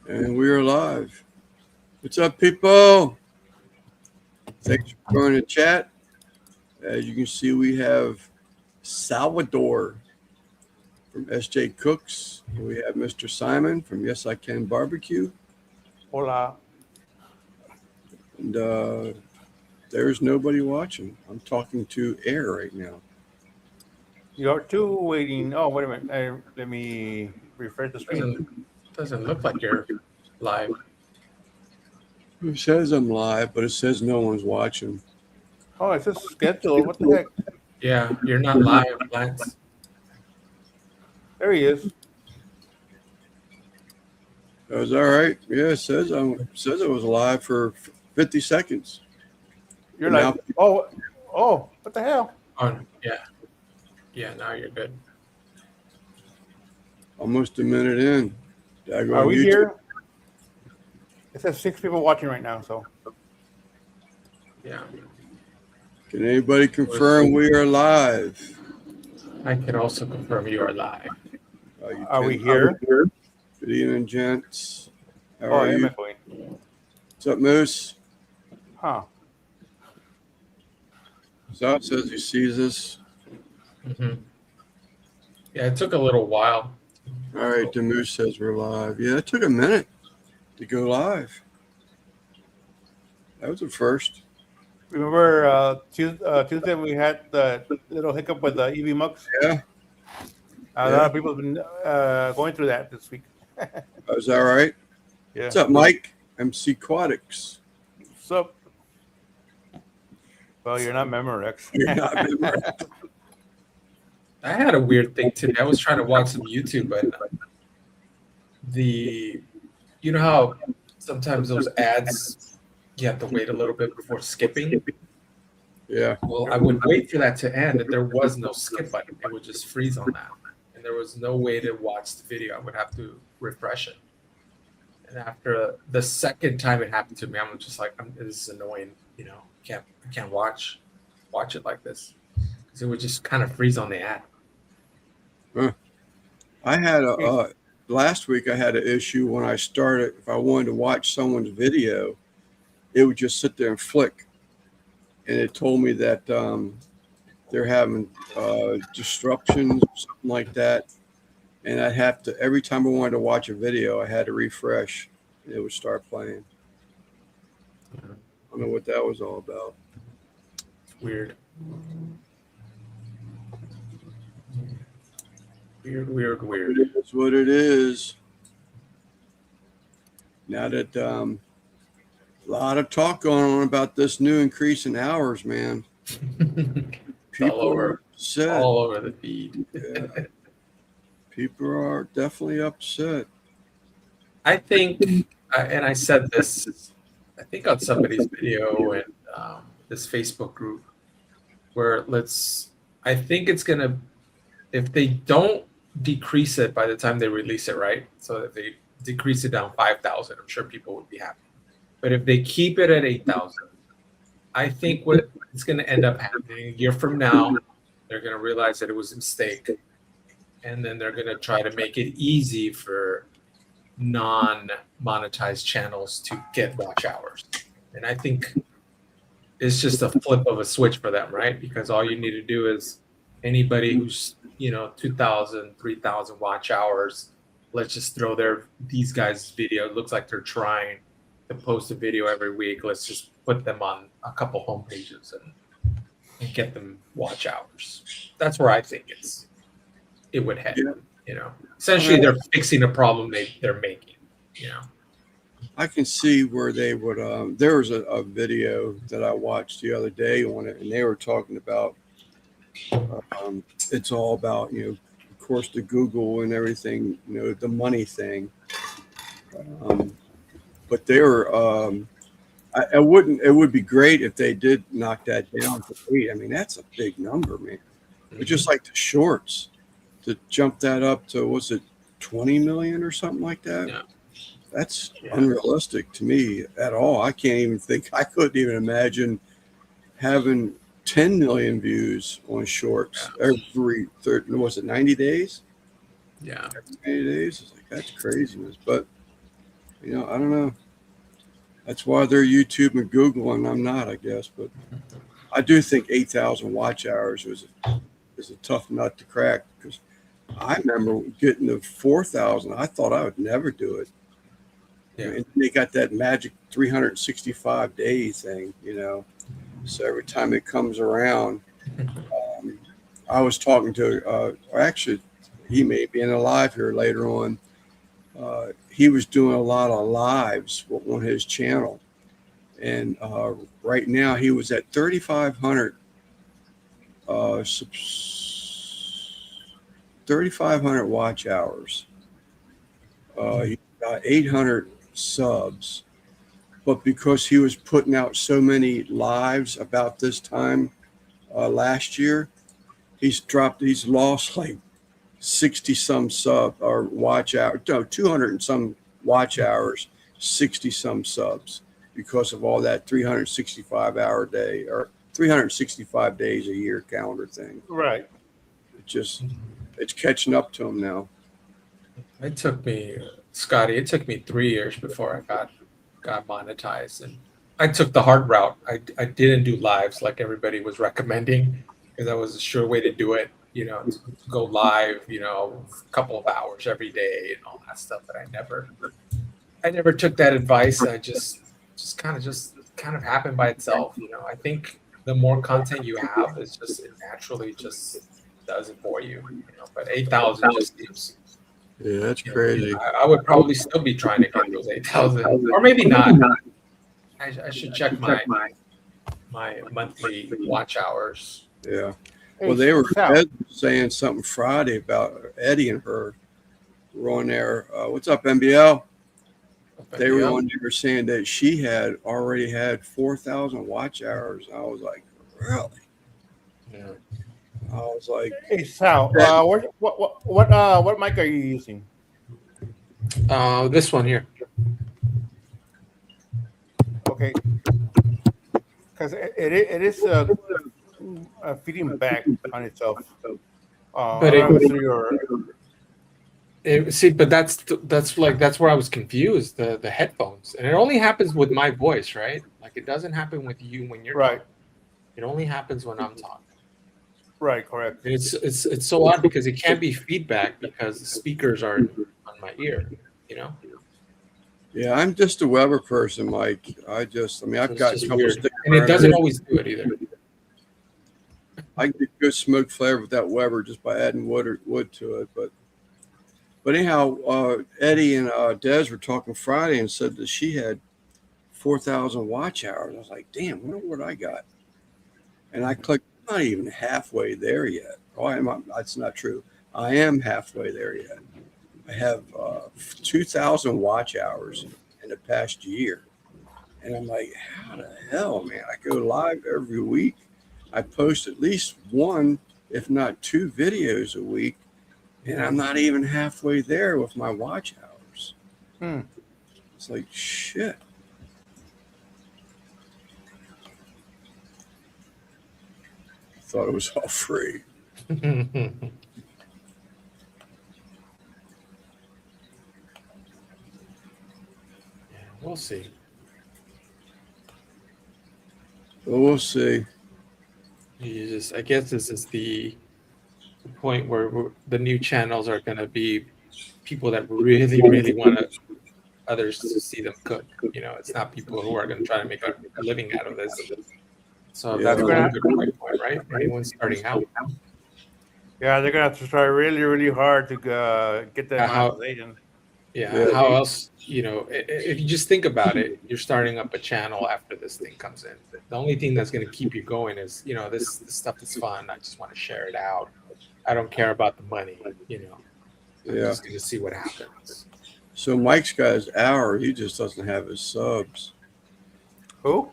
And we are live. What's up, people? Thanks for joining the chat. As you can see, we have Salvador from SJ Cooks. We have Mr. Simon from Yes I Can Barbecue. Hola. And there's nobody watching. I'm talking to air right now. You're two waiting. Oh, wait a minute. Let me refresh the screen. Doesn't look like you're live. It says I'm live, but it says no one's watching. Oh, it says scheduled. What the heck? Yeah, you're not live, Lance. There he is. That was all right. Yeah, it says it was live for 50 seconds. You're But like, now- oh, what the hell? Oh, yeah. Now you're good. Almost a minute in. Did I go Are on we YouTube? here? It says 6 people watching right now. So Yeah, Can anybody confirm we are live? I can also confirm you are live. You are we can- here? Good evening, gents. How Oh, are I am you? echoing. What's up, Moose? Huh? Zot says he sees us. Mm-hmm. Yeah, it took a little while. All right, the Moose says we're live. Yeah, it took a minute to go live. That was a first. Remember Tuesday we had the little hiccup with the EV mugs? Yeah, A lot of people have been going through that this week. was that right? Yeah. What's up, Mike? MC Aquatics. What's up? Well, you're not Memorex. You're not remembering. I had a weird thing today. I was trying to watch some YouTube, but you know how sometimes those ads you have to wait a little bit before skipping. Yeah. Well, I would wait for that to end, and there was no skip button. It would just freeze on that, and there was no way to watch the video. I would have to refresh it. And after the second time it happened to me, I'm just like, this is annoying. You know, I can't watch it like this because it would just kind of freeze on the ad. I had last week I had an issue when I started. If I wanted to watch someone's video, it would just sit there and flick, and it told me that they're having disruptions or something like that. And I'd have to, every time I wanted to watch a video, I had to refresh, and it would start playing. I don't know what that was all about. Weird. Weird. That's what it is. Now that a lot of talk going on about this new increase in hours, man. People are upset. All over the feed. Yeah. People are definitely upset. I think, and I said this, I think on somebody's video in this Facebook group, where I think it's going to, if they don't decrease it by the time they release it, right? So if they decrease it down 5,000, I'm sure people would be happy. But if they keep it at 8,000, I think what is going to end up happening a year from now, they're going to realize that it was a mistake. And then they're going to try to make it easy for non-monetized channels to get watch hours. And I think it's just a flip of a switch for them, right? Because all you need to do is anybody who's, 2,000, 3,000 watch hours, let's just throw these guys' video. It looks like they're trying to post a video every week. Let's just put them on a couple homepages and get them watch hours. That's where I think it would head. Yeah. Essentially they're fixing a problem they're making. I can see where they would. There was a video that I watched the other day on it, and they were talking about. It's all about, of course, the Google and everything, the money thing. But they were. It would be great if they did knock that down to 8. I mean, that's a big number, man. But just like the shorts, to jump that up to, was it 20 million or something like that? Yeah. That's unrealistic to me at all. I couldn't even imagine having 10 million views on shorts every 90 days? Yeah. 90 days? It's like, that's craziness. But I don't know. That's why they're YouTube and Google, and I'm not, I guess. But I do think 8,000 watch hours is a tough nut to crack because I remember getting to 4,000. I thought I would never do it. Yeah. And they got that magic 365 day thing, So every time it comes around, I was talking to, actually, he may be alive here later on. He was doing a lot of lives on his channel. And right now he was at 3,500 3,500 watch hours. He got 800 subs. But because he was putting out so many lives about this time last year, he's lost like 60 some sub or watch hours, no, 200 and some watch hours, 60 some subs because of all that 365-hour day or 365 days a year calendar thing. Right. It's catching up to him now. It took me, Scotty, it took me 3 years before I got monetized, and I took the hard route. I didn't do lives like everybody was recommending because that was a sure way to do it. To go live, a couple of hours every day and all that stuff. But I never took that advice. I just kind of happened by itself. I think the more content you have, it naturally just does it for you. But 8,000 just seems. Yeah, that's crazy. I would probably still be trying to get those 8,000, or maybe not. I should check my monthly watch hours. Yeah. Well, they were saying something Friday about Eddie and her were on there. What's up, NBL? They were on there saying that she had already had 4,000 watch hours. I was like, really? Yeah. I was like, hey Sal, what mic are you using? This one here. Okay, because it is feeding back on itself. But but that's where I was confused. The headphones, and it only happens with my voice, right? Like it doesn't happen with you when you're right. talking. It only happens when I'm talking. Right, correct. And it's so odd because it can't be feedback because the speakers are on my ear. yeah, I'm just a Weber person, Mike. I've got a couple weird. And it doesn't always do it either. I can get good smoke flavor with that Weber just by adding wood to it. But anyhow, Eddie and Des were talking Friday and said that she had 4,000 watch hours. I was like, damn, I wonder what I got. And I clicked, I'm not even halfway there yet. That's not true. I am halfway there yet. I have 2,000 watch hours in the past year. And I'm like, how the hell, man? I go live every week. I post at least one, if not two videos a week. And I'm not even halfway there with my watch hours. It's like, shit. I thought it was all free. We'll see. Well, we'll see. I guess this is the point where the new channels are going to be people that really, really want others to see them cook. It's not people who are going to try to make a living out of this. So that's a good point, right? Anyone starting out. Yeah, they're gonna have to try really, really hard to get that monetization. Yeah. How else? If you just think about it, you're starting up a channel after this thing comes in. The only thing that's going to keep you going is, this stuff is fun. I just want to share it out. I don't care about the money. I'm just going to see what happens. So Mike's got his hour. He just doesn't have his subs. Who?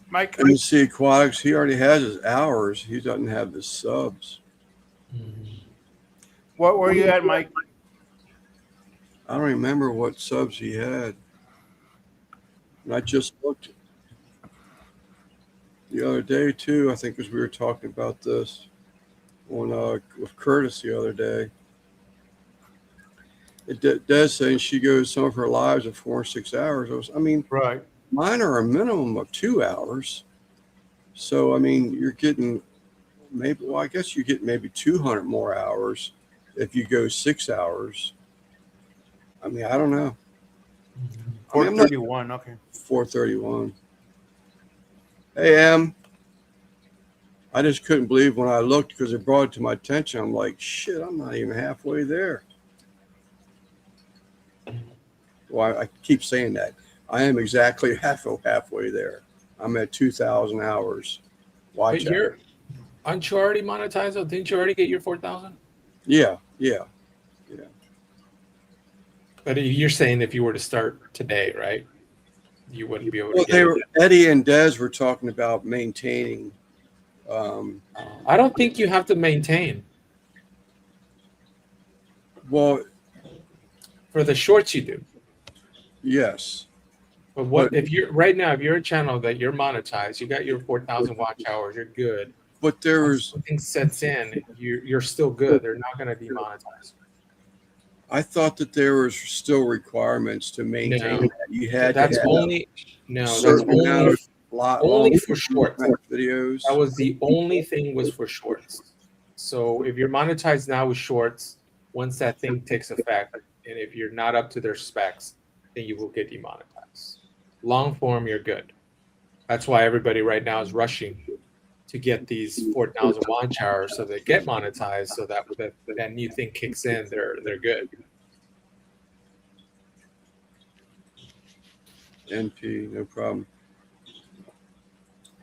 Mike? MC Aquatics, he already has his hours. He doesn't have his subs. What were you at, Mike? I don't remember what subs he had. And I just looked the other day too. I think as we were talking about this on with Curtis the other day. does say, and she goes, some of her lives are 4 or 6 hours. I mean, Right. mine are a minimum of 2 hours. So, I mean, you're getting maybe, well, I guess you get maybe 200 more hours if you go 6 hours. I mean, I don't know. I mean, I'm not 431. Okay. 431. Hey, Em, I just couldn't believe when I looked because it brought it to my attention. I'm like, shit, I'm not even halfway there. Well, I keep saying that. I am exactly halfway there. I'm at 2,000 hours. Watch But out. aren't you already monetized? Though? Didn't you already get your 4,000? Yeah. But you're saying if you were to start today, right? You wouldn't be able to Well, get it. Eddie and Des were talking about maintaining. I don't think you have to maintain. Well, For the shorts, you do. yes. But what if you're right now? If you're a channel that you're monetized, you got your 4,000 watch hours, you're good. But there Once was, something sets in, you're still good. They're not going to demonetize. I thought that there was still requirements to maintain No. that. You had That's to have only a certain amount of only for shorts. videos. That was the only thing was for shorts. So if you're monetized now with shorts, once that thing takes effect, and if you're not up to their specs, then you will get demonetized. Long form, you're good. That's why everybody right now is rushing to get these 4,000 watch hours so they get monetized, so that that new thing kicks in, they're good. NP, no problem.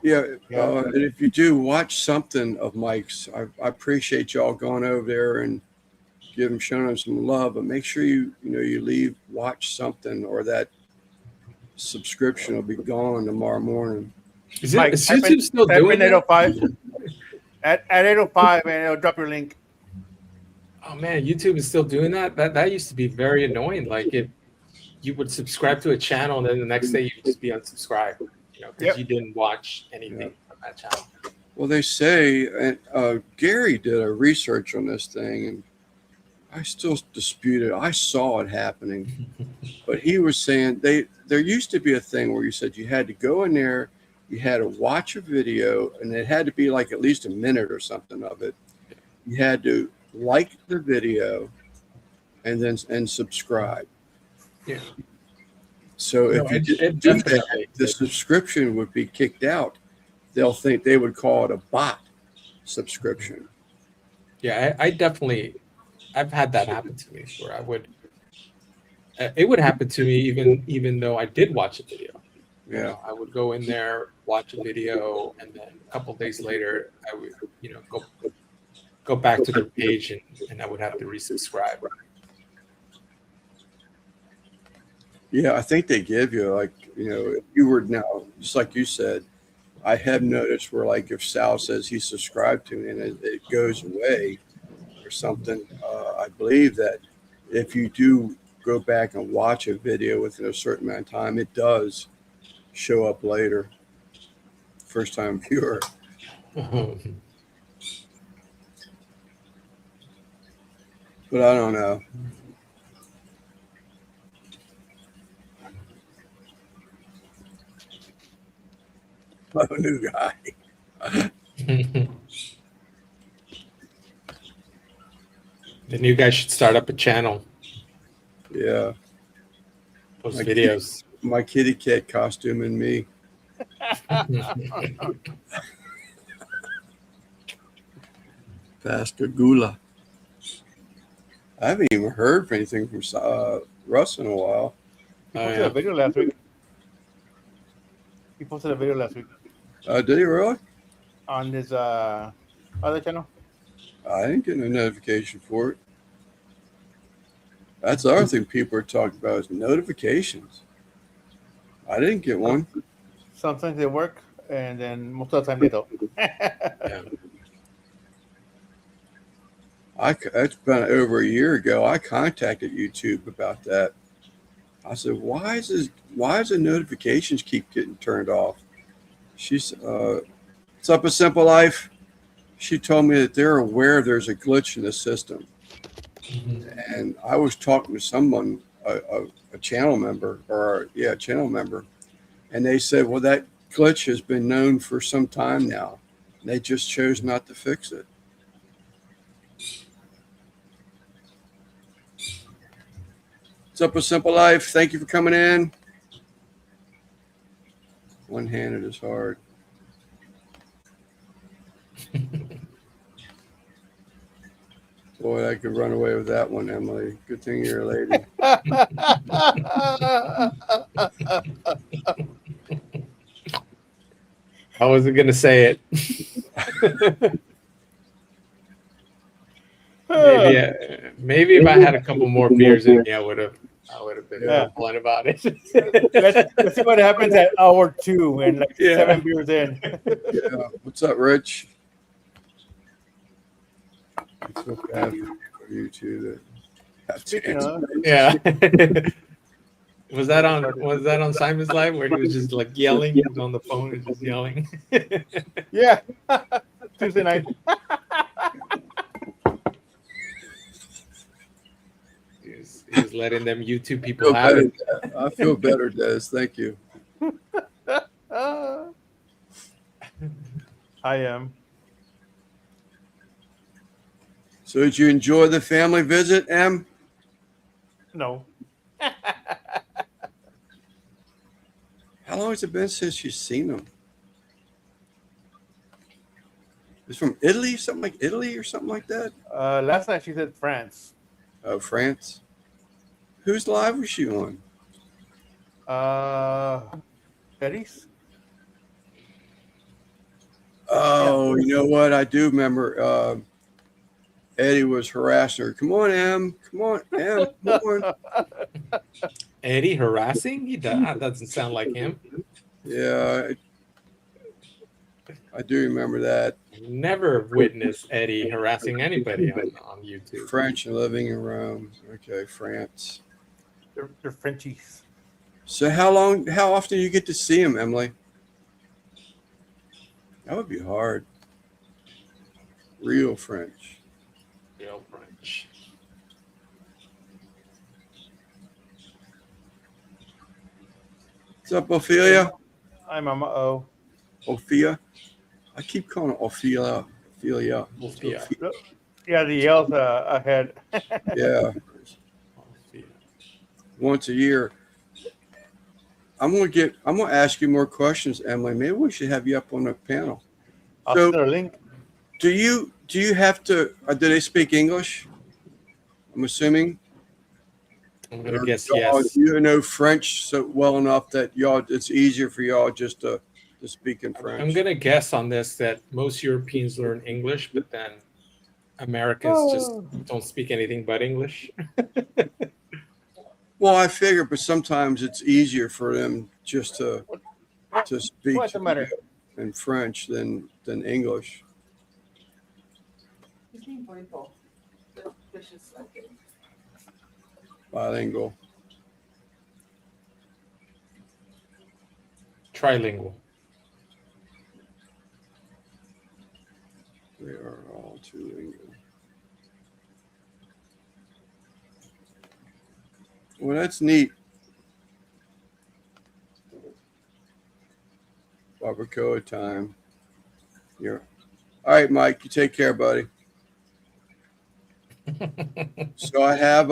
Yeah, and if you do watch something of Mike's, I appreciate y'all going over there and showing him some love, but make sure you watch something, or that subscription will be gone tomorrow morning. Is Mike, YouTube still doing that? 805. At 805, and it'll drop your link. Oh man, YouTube is still doing that. That used to be very annoying. Like you would subscribe to a channel, and then the next day you'd just be unsubscribed, because you didn't watch anything from that channel. Well, they say, and Gary did a research on this thing, and I still dispute it. I saw it happening, but he was saying there used to be a thing where you said you had to go in there, you had to watch a video, and it had to be like at least a minute or something of it. You had to like the video and subscribe. Yeah. So if you didn't do that, the subscription would be kicked out. They'll think they would call it a bot subscription. Yeah, I've had that happen to me where it would happen to me even though I did watch a video. Yeah. I would go in there, watch a video, and then a couple of days later, I would, go back to their page and I would have to resubscribe. Yeah, I think they give you if you were now, just like you said, I have noticed where if Sal says he subscribed to me and it goes away or something, I believe that if you do go back and watch a video within a certain amount of time, it does show up later. First time viewer. But I don't know. Oh, new guy. The new guy should start up a channel. Yeah. Post videos. My kitty cat costume and me. Pascagoula. I haven't even heard anything from Russ in a while. He posted a video last week. Did he really? On his other channel. I didn't get no notification for it. That's the other thing people are talking about is notifications. I didn't get one. Sometimes they work, and then most of the time they don't. Yeah. It's been over a year ago. I contacted YouTube about that. I said, why is the notifications keep getting turned off? She's it's up a simple life. She told me that they're aware there's a glitch in the system. And I was talking to someone, a channel member, channel member, and they said, well, that glitch has been known for some time now. They just chose not to fix it. What's up with Simple Life? Thank you for coming in. One-handed is hard. Boy, I could run away with that one, Emily. Good thing you're a lady. I wasn't gonna say it. Maybe if I had a couple more beers in me, I would have been more blunt about it. Let's see what happens at hour 2 and like 7 beers in. Yeah. What's up, Rich? I feel bad for you two. Speaking of, Yeah. Was that on Simon's Live where he was just like yelling? He was on the phone and just yelling. yeah, Tuesday night. He was letting them YouTube people have it. I feel better, Des. Thank you. I am. So did you enjoy the family visit, Em? No. How long has it been since you've seen them? It's from Italy, something like Italy or something like that? Last night she said France. Oh, France. Whose live was she on? Eddie's? Oh, you know what? I do remember Eddie was harassing her. Come on, Em. Come on, Em. Come on. Eddie harassing? That doesn't sound like him. Yeah, I do remember that. Never witnessed Eddie harassing anybody on YouTube. French and living in Rome. Okay, France. They're Frenchies. So how often do you get to see him, Emily? That would be hard. Real French. Real French. What's up, Ophelia? Hi, Mama O. Ophia? I keep calling it Ophelia. Ophelia. Ophia. Yeah, the L's ahead. Yeah. Once a year. I'm gonna ask you more questions, Emily. Maybe we should have you up on the panel. I'll So- send her a link. Do you have to? Do they speak English? I'm assuming. I'm gonna guess Y'all, yes. you know French so well enough that it's easier for y'all just to speak in French. I'm gonna guess on this that most Europeans learn English, but then Americans just don't speak anything but English. Well, I figure, but sometimes it's easier for them just to speak What's the matter? in French than English. Bilingual. Trilingual. They are all too lingual. Well, that's neat. Barbacoa time. Yeah. All right, Mike, you take care, buddy. So I have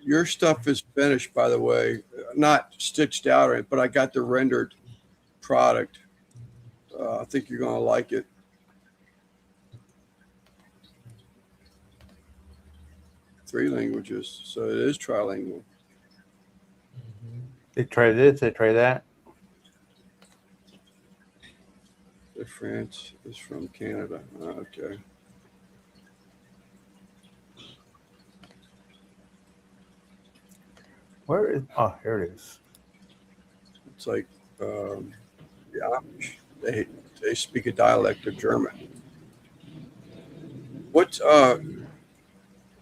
your stuff is finished, by the way, not stitched out or anything, but I got the rendered product. I think you're gonna like it. Three languages, so it is trilingual. They try this, they try that. The France is from Canada. Okay. Where is? Oh, here it is. It's like the Amish. They speak a dialect of German. What's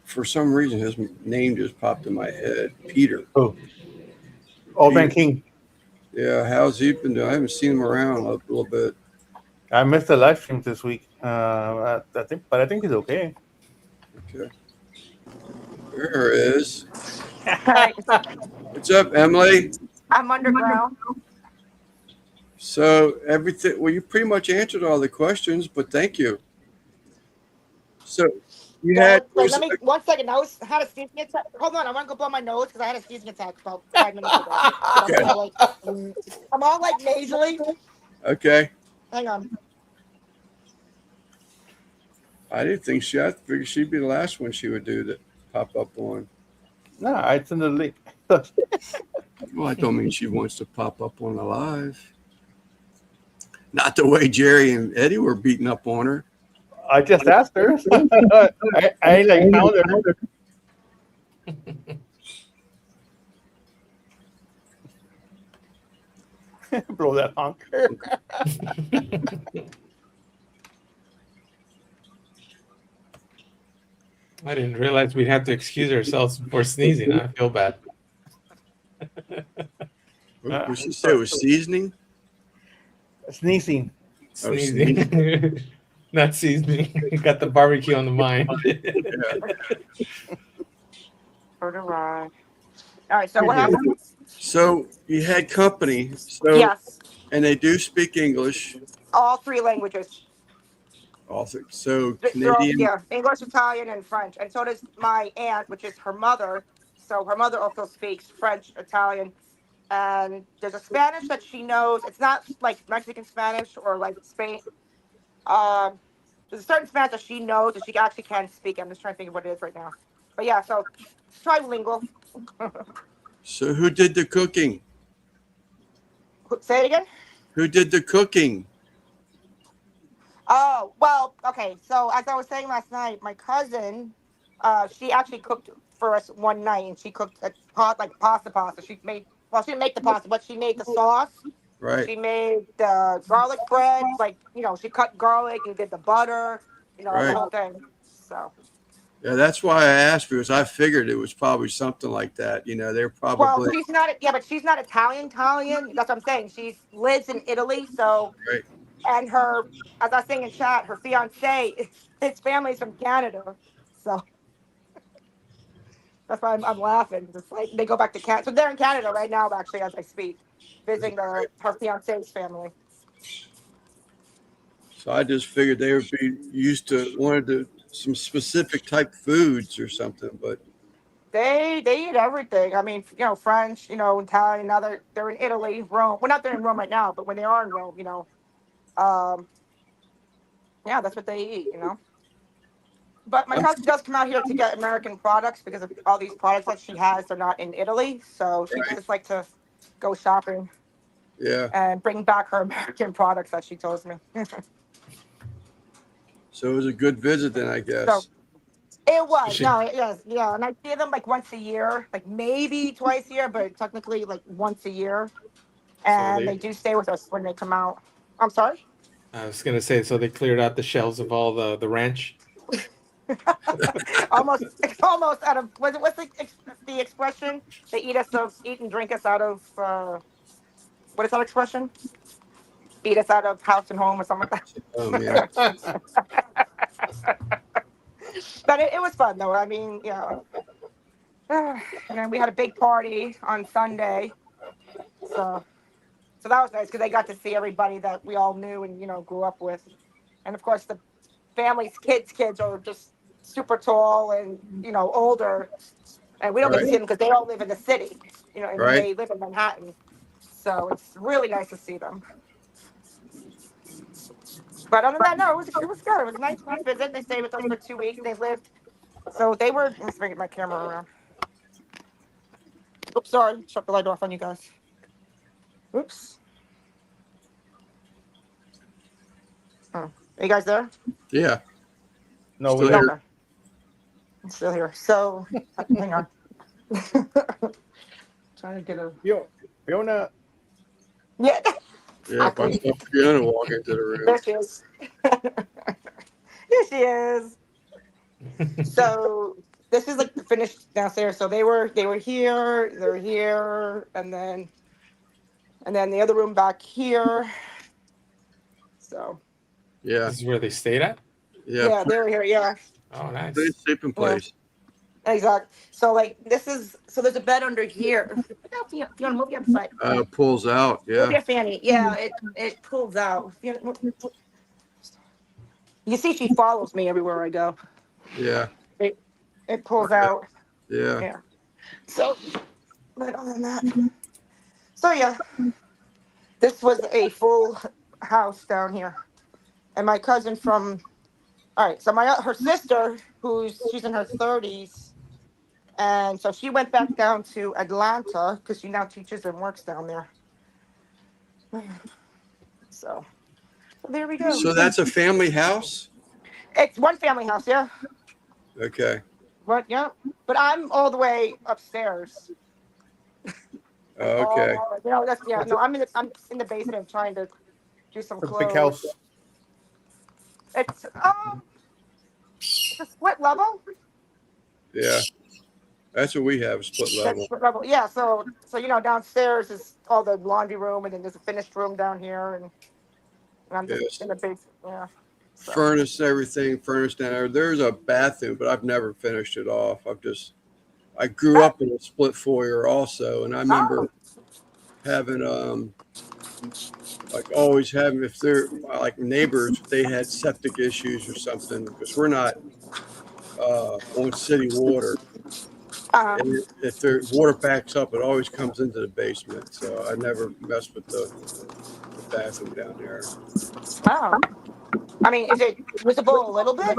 for some reason his name just popped in my head. Peter. Oh, Old Man King. Yeah, how's he been doing? I haven't seen him around a little bit. I missed the live streams this week. I think he's okay. Okay. There is. Hi. What's up, Emily? I'm underground. So everything. Well, you pretty much answered all the questions, but thank you. So you Yeah, had wait, let me 1 second. I had a sneezing attack. Hold on, I want to go blow my nose because I had a sneezing attack about 5 minutes ago. So I'm okay. kind of like, I'm all like nasally. Okay. Hang on. I didn't think I figured she'd be the last one she would do that pop up on. No, it's in the link. Well, I don't mean she wants to pop up on the live. Not the way Jerry and Eddie were beating up on her. I just asked her. I like found her. Blow that honk. I didn't realize we'd have to excuse ourselves for sneezing. I feel bad. What did she say? It was seasoning? Sneezing. Oh, Sneezing. Not seasoning. Got the barbecue on the mind. Yeah. For the ride. All right, so what happened? So you had company. So Yes, and they do speak English. all 3 languages. Also, so They're all, Canadian. yeah, English, Italian, and French. And so does my aunt, which is her mother. So her mother also speaks French, Italian, and there's a Spanish that she knows. It's not like Mexican Spanish or like Spain. Um, there's a certain Spanish that she knows that she actually can speak. I'm just trying to think of what it is right now. But yeah, so it's trilingual. So who did the cooking? Say it again. Who did the cooking? Oh, well, okay. So as I was saying last night, my cousin, she actually cooked for us one night, and she cooked a pot like pasta. She made well, she didn't make the pasta, but she made the sauce. Right. She made the garlic bread, like she cut garlic and did the butter, the Right. whole thing. So, Yeah, that's why I asked because I figured it was probably something like that. They're well, probably she's not, yeah, but she's not Italian. Italian. That's what I'm saying. She lives in Italy, so right. and her, as I was saying in chat, her fiance, his family's from Canada, so. That's why I'm laughing. It's like they go back to Canada. So they're in Canada right now, actually, as I speak, visiting her fiance's family. So I just figured they would be used to some specific type foods or something. But They eat everything. I mean, French, Italian. Now they're in Italy, Rome. Well, not they're in Rome right now, but when they are in Rome, um, yeah, that's what they eat. But my cousin does come out here to get American products because of all these products that she has. They're not in Italy, so she Right. does like to go shopping yeah, and bring back her American products that she tells me. so it was a good visit then, I So guess. it You was. should. No, yes, yeah. And I see them like once a year, like maybe twice a year, but technically like once a year. So And they do stay with us when they come out. I'm sorry? I was gonna say, so they cleared out the shelves of all the ranch. It's almost out of, what's the expression? They eat and drink us out of, what is that expression? Eat us out of house and home or something like Yeah. that. But it was fun though. I mean, and then we had a big party on Sunday. So that was nice because I got to see everybody that we all knew and grew up with, and of course the family's kids are just super tall and older, and we don't get to Right. see them because they all live in the city, and Right. they live in Manhattan, so it's really nice to see them. But other than that, no, it was good. It was a nice visit. They stayed with us for 2 weeks. They lived, so they were. Let's bring my camera around. Oops, sorry, shut the light off on you guys. Oops. Oh, are you guys there? Yeah. No, Still we here. Okay. I'm still here. So, hang on. Trying to get a. Fiona. Yeah, Yeah. If I saw Fiona walk into the room. there she is. There she is. So this is like the finished downstairs. So they were here, they're here, and then the other room back here. So Yeah. This is where they stayed at. Yeah. yeah, they were here. Yeah, Oh, nice. Pretty sleeping place. Exactly. So like this is so there's a bed under here. If you want to move your side. Pulls out. Move Yeah. your fanny. Yeah, it pulls out. You see, she follows me everywhere I go. Yeah. It pulls Okay. out. Yeah. Yeah. So, but other than that, so yeah, this was a full house down here, and my cousin from. All right, so my her sister, she's in her 30s, and so she went back down to Atlanta because she now teaches and works down there. So there we go. So that's a family house? It's one family house, yeah. Okay. But yeah, but I'm all the way upstairs. Like Okay. that's yeah. No, I'm in the basement trying to do some It's a big clothes. house. It's it's a split level. Yeah. That's what we have, split That's level. split level. Yeah. So downstairs is all the laundry room, and then there's a finished room down here, and I'm just Yes. in the basement. Yeah. So. Furnace, everything, furnace down there. There's a bathroom, but I've never finished it off. I grew up in a split foyer also, and I remember having like always having, if they're like neighbors, they had septic issues or something, because we're not on city water. And if their water backs up, it always comes into the basement. So I never messed with the bathroom down there. Oh. I mean, is it visible a little bit?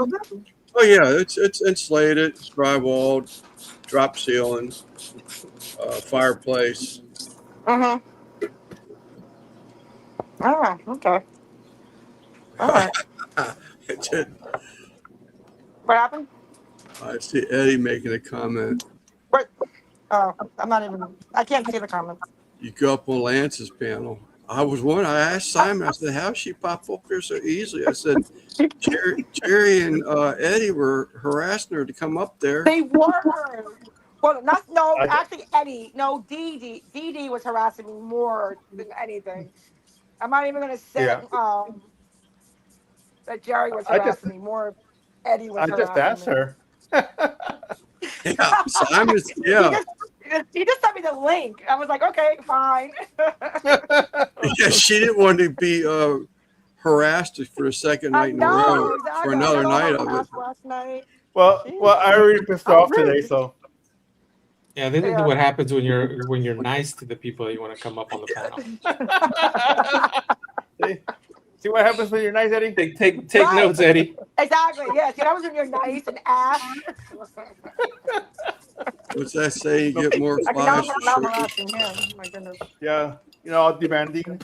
Oh yeah, it's insulated, it's drywalled, drop ceiling, fireplace. Mm-hmm. Oh, okay. All right. What happened? I see Eddie making a comment. What? Oh, I can't see the comments. You go up on Lance's panel. I asked Simon, I said, how'd she pop up here so easily? I said, Jerry and Eddie were harassing her to come up there. They were. Well, actually Eddie. No, Dee Dee was harassing me more than anything. I'm not even going to say that Jerry was harassing me more. Eddie was I just asked harassing me. her. Yeah, Simon's, yeah. He just sent me the link. I was like, okay, fine. Yeah, she didn't want to be harassed for a second night in a row, exactly. for another night of it. Last night. Well, I already pissed her off today, so. Yeah, this is what happens when you're nice to the people that you want to come up on the panel. See what happens when you're nice, Eddie? Take notes, Eddie. Exactly. Yes. You know when you're nice and ass. What's that say? You get more flies for Now I'm sure. harassing him. Oh my goodness. Yeah, all demanding.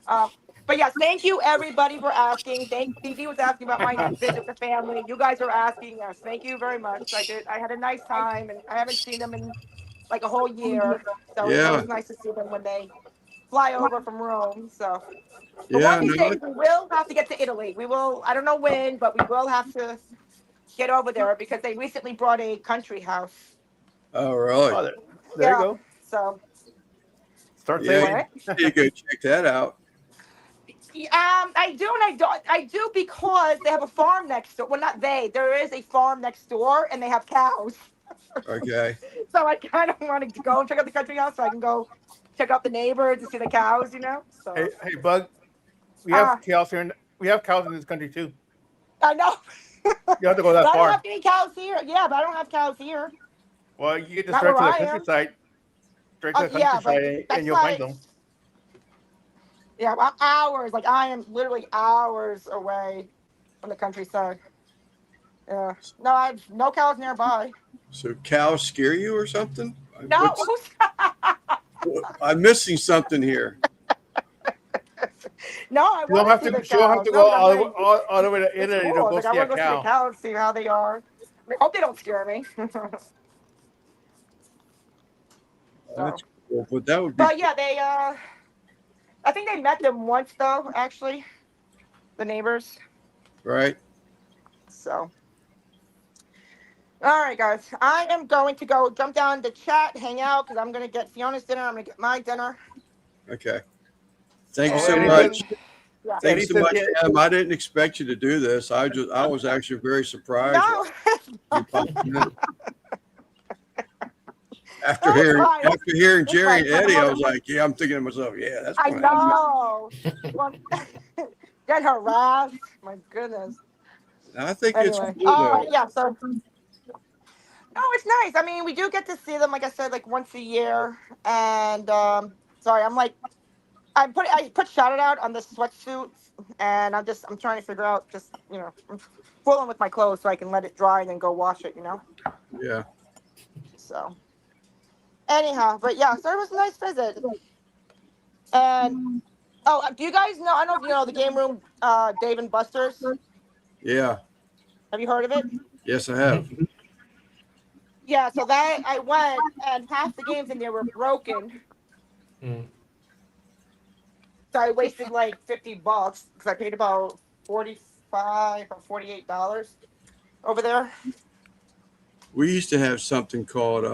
But yes, thank you everybody for asking. Dee was asking about my visit to family. You guys are asking. Yes, thank you very much. I had a nice time, and I haven't seen them in like a whole year. So it's always nice to see them when they fly over from Rome. So but one of these days we will have to get to Italy. We will. I don't know when, but we will have to get over there because they recently brought a country house. Oh, really? Oh, there you go. So start saying. You go check that out. I do and I don't. I do because they have a farm next door. Well, not they. There is a farm next door, and they have cows. Okay. So I kind of want to go and check out the country house, so I can go check out the neighbors and see the cows. So. Hey, Bug. We have cows here. We have cows in this country too. I know. You have to go that far. I don't far. have any cows here. Yeah, but I don't have cows here. Well, you get to straight to the countryside. Straight to the countryside, and you'll find them. Yeah, I'm hours. Like I am literally hours away from the countryside. Yeah. No, I have no cows nearby. So cows scare you or something? No. I'm missing something here. No, I don't have to. She don't have to go all the way to Italy to go see a cow. See the cows, see how they are. I hope they don't scare me. That's cool, but that would be. But yeah, they. I think they met them once though. Actually, the neighbors. Right. So. All right, guys. I am going to go jump down to chat, hang out, because I'm going to get Fiona's dinner. I'm going to get my dinner. Okay. Thank you so much. Yeah. Thanks so much, Em. I didn't expect you to do this. I was actually very surprised. No, You popping in? After That was hearing fine. after hearing It's Jerry and like, Eddie, I was like, yeah, I'm thinking to myself, yeah, that's I going to happen. know. Well, get harassed. My goodness. I think it's Anyway, cool though. yeah. So, no, it's nice. I mean, we do get to see them, like I said, like once a year. And sorry, I put shout it out on the sweatsuit, and I'm trying to figure out just I'm fooling with my clothes so I can let it dry and then go wash it. Yeah. So anyhow, but yeah, so it was a nice visit. And do you guys know? I don't know if you know the game room, Dave and Buster's. Yeah. Have you heard of it? Yes, I have. Yeah, so that I went and half the games in there were broken. Mm. So I wasted like $50 because I paid about $45 or $48 over there. We used to have something called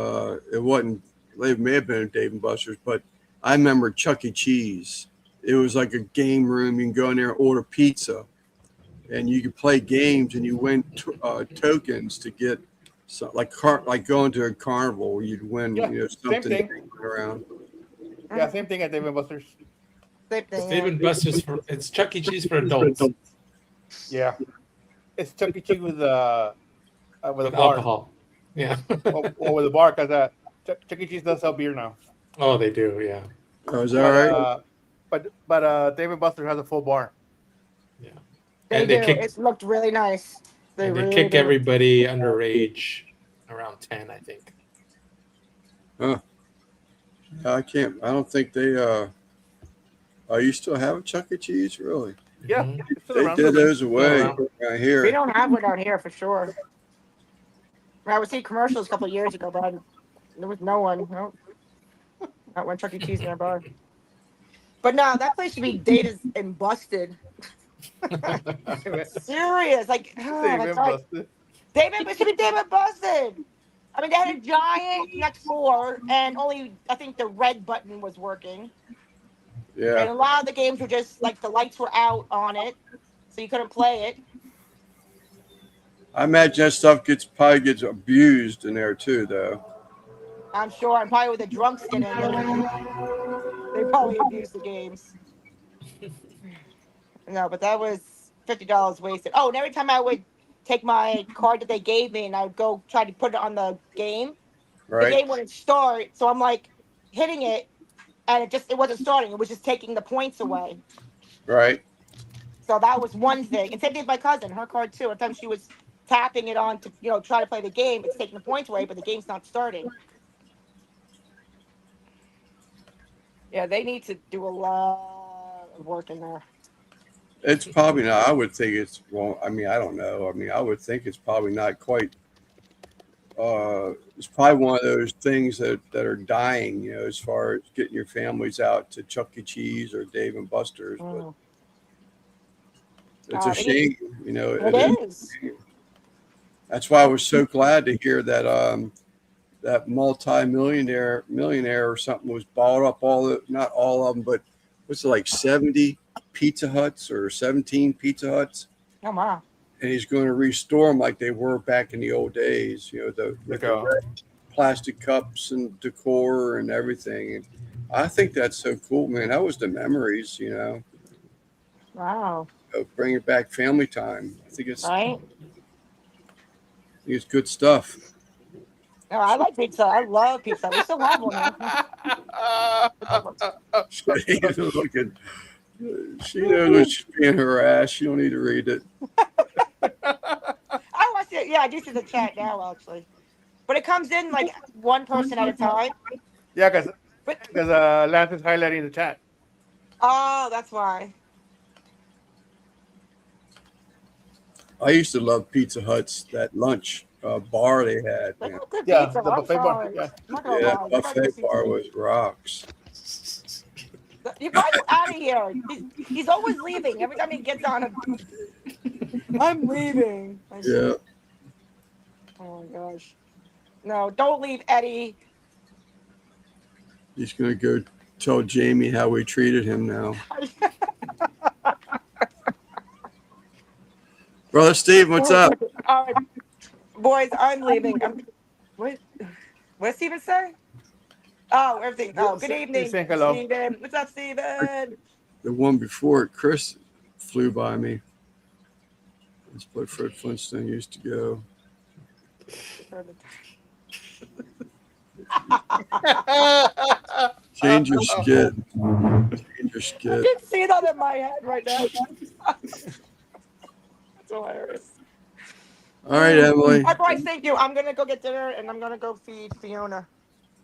it wasn't it may have been Dave and Buster's, but I remember Chuck E. Cheese. It was like a game room. You can go in there and order pizza, and you could play games, and you win tokens to get like going to a carnival where you'd win Yeah, same something thing. around. Yeah, same thing at Dave and Buster's. Same It's thing. Dave and Buster's it's Chuck E. Cheese for adults Yeah, it's Chuck E. Cheese with a with bar. alcohol. Yeah. Or with a bar, because Chuck E. Cheese does sell beer now. Oh, they do. Yeah. Oh, is that right? But Dave and Buster's has a full bar. Yeah. They And do. they kick It looked really nice. They and they really kick do. everybody underage around 10, I think. I can't. I don't think they. Oh, you still have a Chuck E. Cheese, really? Yeah, Mhm. it's still They around. did those away around. right here. We don't have one down here for sure. I would see commercials a couple of years ago, but there was no one. No, not one Chuck E. Cheese nearby. But no, that place should be dated and busted. Serious, like, oh Dave my and God. Buster's. David, it should be David busted. I mean, they had a giant next floor, and only I think the red button was working. And Yeah, a lot of the games were just like the lights were out on it, so you couldn't play it. I imagine that stuff probably gets abused in there too, though. I'm sure, and probably with a drunk skin in there, they probably abused the games. No, but that was $50 wasted. Oh, and every time I would take my card that they gave me and I would go try to put it on the game Right, wouldn't start. So I'm like hitting it, and it wasn't starting. It was just taking the points away. right. So that was one thing. And same thing with my cousin, her card too. Every time she was tapping it on to try to play the game, it's taking the points away, but the game's not starting. Yeah, they need to do a lot of work in there. It's probably not. I would think it's. Well, I mean, I don't know. I mean, I would think it's probably not quite. It's probably one of those things that are dying. As far as getting your families out to Chuck E. Cheese or Dave and Buster's, but Mm. it's a It shame. It is. That's why I was so glad to hear that that millionaire or something was bought up not all of them, but what's it, like 70 Pizza Huts or 17 Pizza Huts, Oh wow. and he's going to restore them like they were back in the old days. The red plastic cups and decor and everything. And I think that's so cool, man. That was the memories, Wow. bring it back, family time. I think Right? it's good stuff. No, I like pizza. I love pizza. We still have one here. She's looking. She knows when she's being harassed. She don't need to read it. I watched it. Yeah, I do see the chat now, actually. But it comes in like one person at a time. Yeah, because But Lance is highlighting the chat. oh, that's why. I used to love Pizza Hut's that lunch bar they had. Like, Man. oh, good Yeah, pizza. the I'm buffet bar. sorry. Yeah. I'm not gonna Yeah, lie. buffet bar was rocks. You got him out of here. He's always leaving. Every time he gets on, I'm leaving. Yeah. Oh my gosh. No, don't leave, Eddie. He's gonna go tell Jamie how we treated him now. Brother Steve, what's up? All right. Boys, I'm leaving. What? What did Steven say? Oh, everything. Oh, good He's evening, saying hello. Steven. What's up, Steven? The one before it, Chris flew by me. That's what Fred Flintstone used to go. Change your skit. Change your I skit. can see that in my head right now. That's hilarious. All right, Emily. Hi, Bryce. Thank you. I'm gonna go get dinner and I'm gonna go feed Fiona.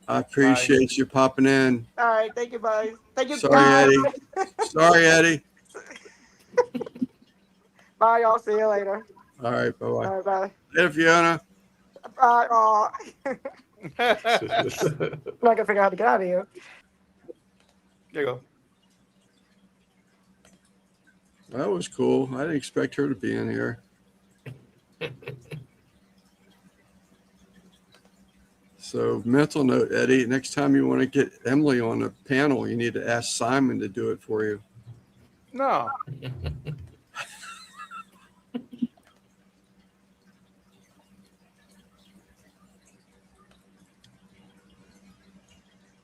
I appreciate you popping in. All right. Thank you, guys. Thank you, Sorry, guys. Eddie. Sorry, Eddie. Bye. I'll see you later. All right, bye-bye. All right. Bye. Later, Fiona. Bye. Oh. I'm not gonna figure out how to get out of here. There you go. That was cool. I didn't expect her to be in here. So, mental note, Eddie, next time you want to get Emily on the panel, you need to ask Simon to do it for you. No.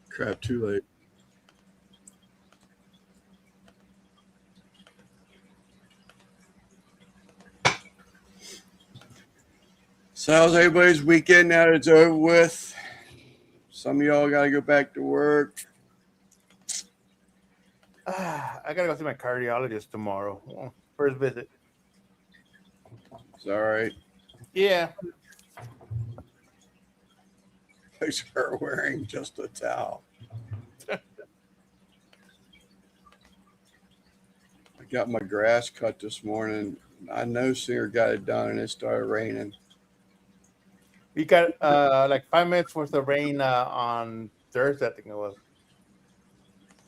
Crap, too late. So how's everybody's weekend now that it's over with? Some of y'all got to go back to work. I gotta go see my cardiologist tomorrow. Well, first visit. It's all right. Yeah. Thanks for wearing just a towel. I got my grass cut this morning. I no sooner got it done and it started raining. We got like 5 minutes worth of rain on Thursday, I think it was.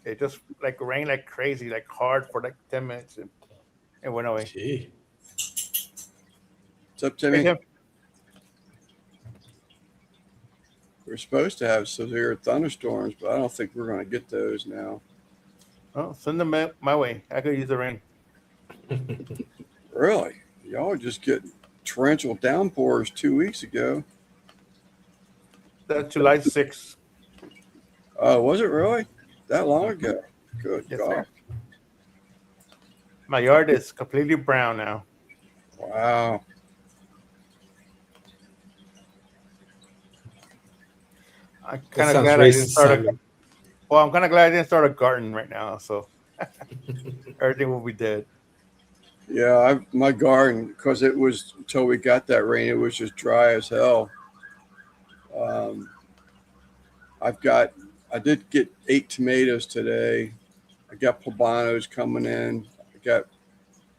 It just like rained like crazy, like hard for like 10 minutes and it went away. Gee. What's up, Timmy? Hey, Tim. We're supposed to have severe thunderstorms, but I don't think we're going to get those now. Oh, send them my way. I could use the rain. Really? Y'all were just getting torrential downpours 2 weeks ago. That's July 6th. Oh, was it really? That long ago? Good Yes, God. sir. My yard is completely brown now. Wow. I'm That kind of sounds glad I didn't racist, start. Simon. Well, I'm kind of glad I didn't start a garden right now, so everything will be dead. Yeah, my garden, because it was until we got that rain, it was just dry as hell. I did get 8 tomatoes today. I got poblanos coming in.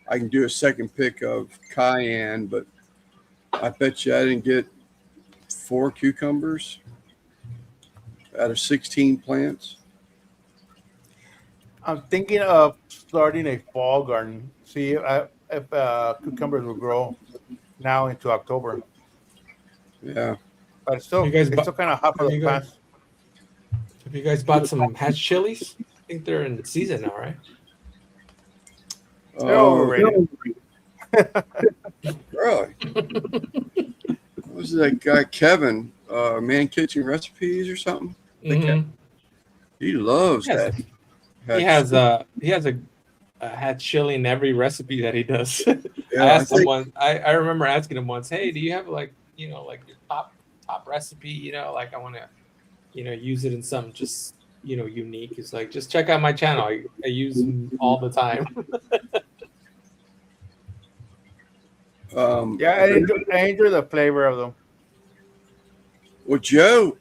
I can do a second pick of cayenne, but I bet you I didn't get 4 cucumbers out of 16 plants. I'm thinking of starting a fall garden. See if cucumbers will grow now into October. Yeah. But it's still, You guys it's still kind of hot for have the you guys- plants. Have you guys bought some hatch chilies? I think they're in season now, right? They're Oh, overrated. really? What was that guy, Kevin, Man Kitchen Recipes or something? Mhm. He loves Yes. that. He has a hatch chili in every recipe that he does. Yeah, I I asked him think- once. I remember asking him once, "Hey, do you have like like your top recipe? Like I want to use it in something just unique." He's like, "Just check out my channel. I use them all the time." Yeah, I enjoy the flavor of them. Well, Joe,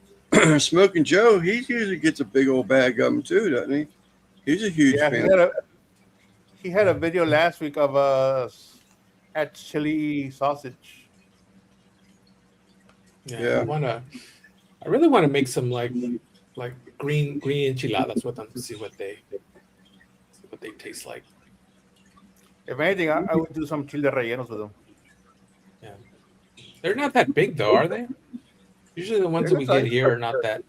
Smoking Joe, he usually gets a big old bag of them too, doesn't he? He's a huge Yeah, fan. he had a video last week of at chili sausage. Yeah. I really want to make some like green enchiladas with them to see what they taste like. If anything, I would do some chile rellenos with them. Yeah, they're not that big though, are they? Usually the ones that we get here are not that.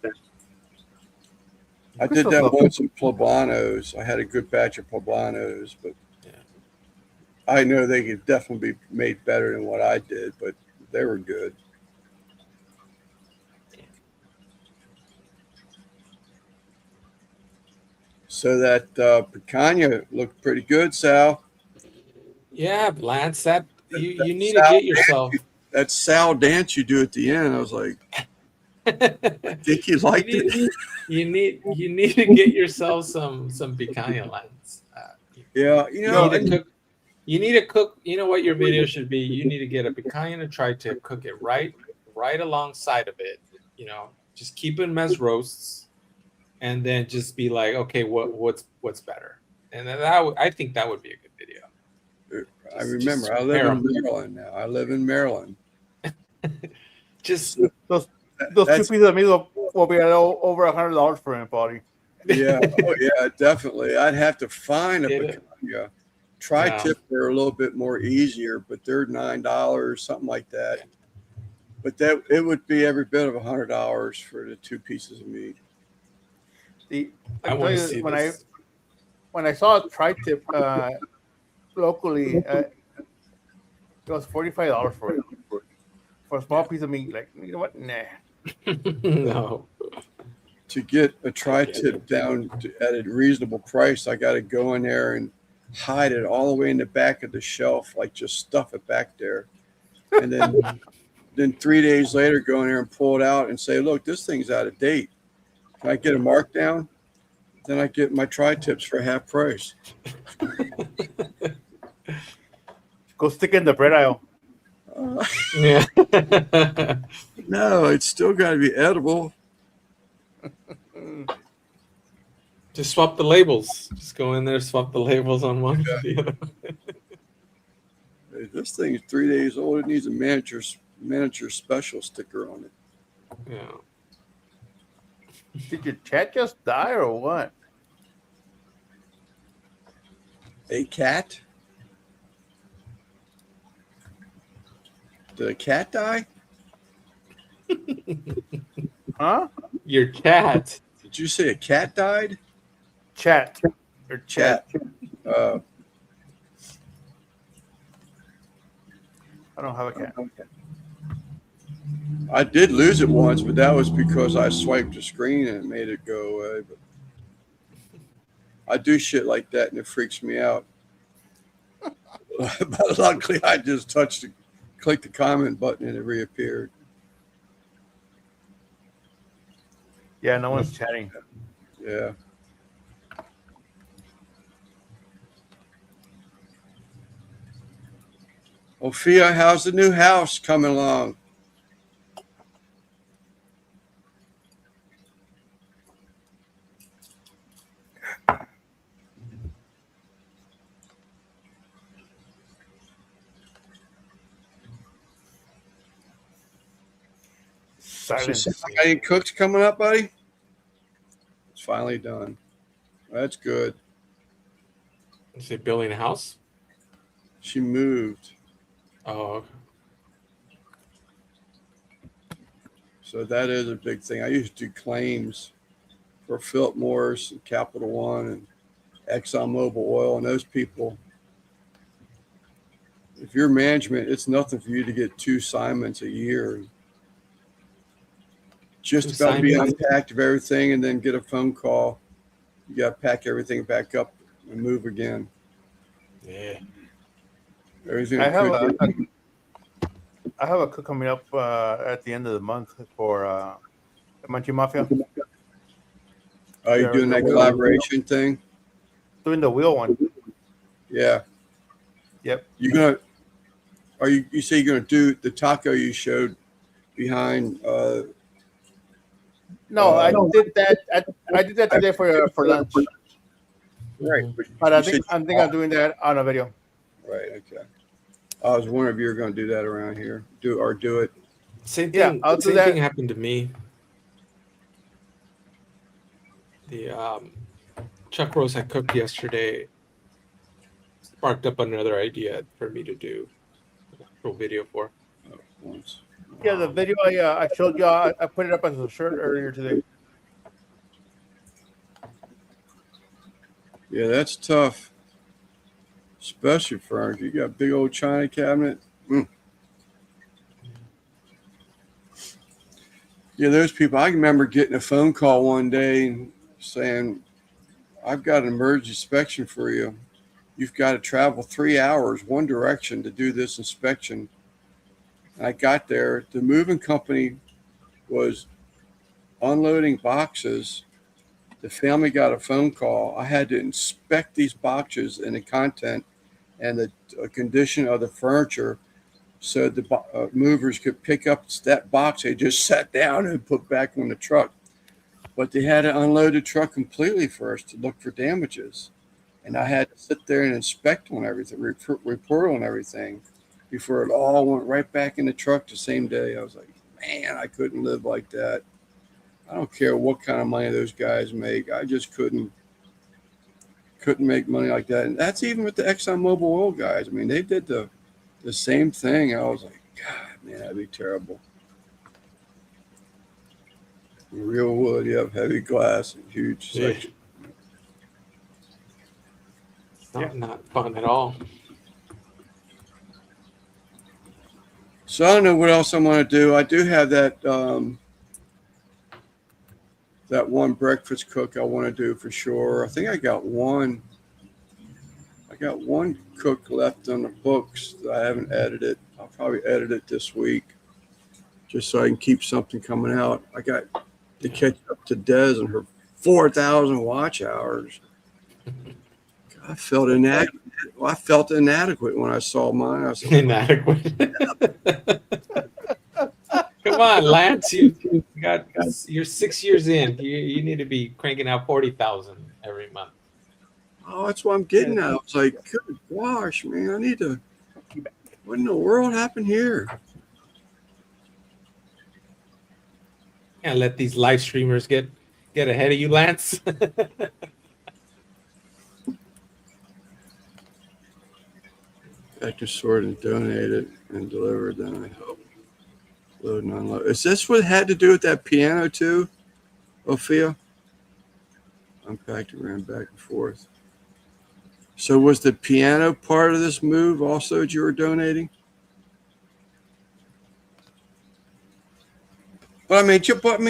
I did that once with poblanos. I had a good batch of poblanos, but Yeah. I know they could definitely be made better than what I did. But They were good. So that picanha looked pretty good, Sal. Yeah, Lance, that you need to Sal, get yourself. that Sal dance you do at the end, I was like, I think you liked you it. you need to get yourself some picanha, Lance. Yeah, You need to cook. You need to cook. You know what your video should be. You need to get a picanha and try to cook it right alongside of it. You know, just keep them as roasts, and then just be like, okay, what's better? And then I think that would be a good video. I remember. I live in Maryland now. I live in Maryland. Just those two pieces of meat will be over $100 for him, buddy. Yeah. Oh, yeah, definitely. I'd have to find a picanha. Tri-tip are a little bit more easier, but they're $9, something like that. But that it would be every bit of $100 for the 2 pieces of meat. I want to see this. When I saw a tri-tip locally, it was $45 for it. For a small piece of meat. Like, you know what? Nah. No. To get a tri-tip down at a reasonable price, I got to go in there and hide it all the way in the back of the shelf, like just stuff it back there. And then 3 days later, go in there and pull it out and say, look, this thing's out of date. Can I get a markdown? Then I get my tri-tips for half price. Go stick it in the bread aisle. Yeah. No, it's still got to be edible. Just swap the labels. Just go in there, swap the labels on one. Yeah. The other. This thing is 3 days old. It needs a manager special sticker on it. Yeah. Did your cat just die or what? A cat? Did a cat die? Huh? Your cat. Did you say a cat died? Chat. Or chat. I don't have a cat. I did lose it once, but that was because I swiped the screen and it made it go away. But I do shit like that and it freaks me out. But luckily, I just clicked the comment button and it reappeared. Yeah, no one's chatting. Yeah. Ophia, how's the new house coming along? Silence. Any cooks coming up, buddy? It's finally done. That's good. Is it building a house? She moved. Oh, okay. So that is a big thing. I used to do claims for Philip Morris and Capital One and ExxonMobil Oil and those people. If you're management, it's nothing for you to get 2 assignments a year. Just about to be unpacked of everything and then get a phone call. You got to pack everything back up and move again. Yeah. Everything I have a cook coming up at the end of the month for Manchi Mafia. Are you doing that collaboration thing? Doing the wheel one. Yeah. Yep. You say you're gonna do the taco you showed behind No, I did that. I did that today for lunch. Right. But I think I'm doing that on a video. Right. Okay. I was wondering if you were going to do that around here. Do it. Same thing. Yeah, I'll do same that. thing happened to me. The chuck roast I cooked yesterday sparked up another idea for me to do a little video for. Once. Yeah, the video I showed you, I put it up as a shirt earlier today. Yeah, that's tough. Especially furniture. You got a big old china cabinet. Yeah, those people. I remember getting a phone call one day and saying, "I've got an emergency inspection for you. You've got to travel 3 hours one direction to do this inspection." And I got there. The moving company was unloading boxes. The family got a phone call. I had to inspect these boxes and the content and the condition of the furniture so the movers could pick up that box they just sat down and put back on the truck. But they had to unload the truck completely first to look for damages. And I had to sit there and inspect on everything, report on everything before it all went right back in the truck the same day. I was like, man, I couldn't live like that. I don't care what kind of money those guys make. I just couldn't make money like that. And that's even with the ExxonMobil oil guys. I mean, they did the same thing. I was like, God, man, that'd be terrible. Real wood, you have heavy glass and huge section. It's not fun at all. So I don't know what else I'm going to do. I do have that that one breakfast cook I want to do for sure. I think I got one cook left on the books that I haven't edited. I'll probably edit it this week just so I can keep something coming out. I got to catch up to Des and her 4,000 watch hours. I felt inadequate. Well, I felt inadequate when I saw mine. I was like, Inadequate. Come on, Lance. You're 6 years in. You need to be cranking out 40,000 every month. oh, that's what I'm getting at. I was like, good gosh, man, I need to. What in the world happened here? Can't let these live streamers get ahead of you, Lance. Vector sorted, donated, and delivered. Then I help load and unload. Is this what it had to do with that piano too, Ophia? Unpacked and ran back and forth. So was the piano part of this move also that you were donating? But I mean,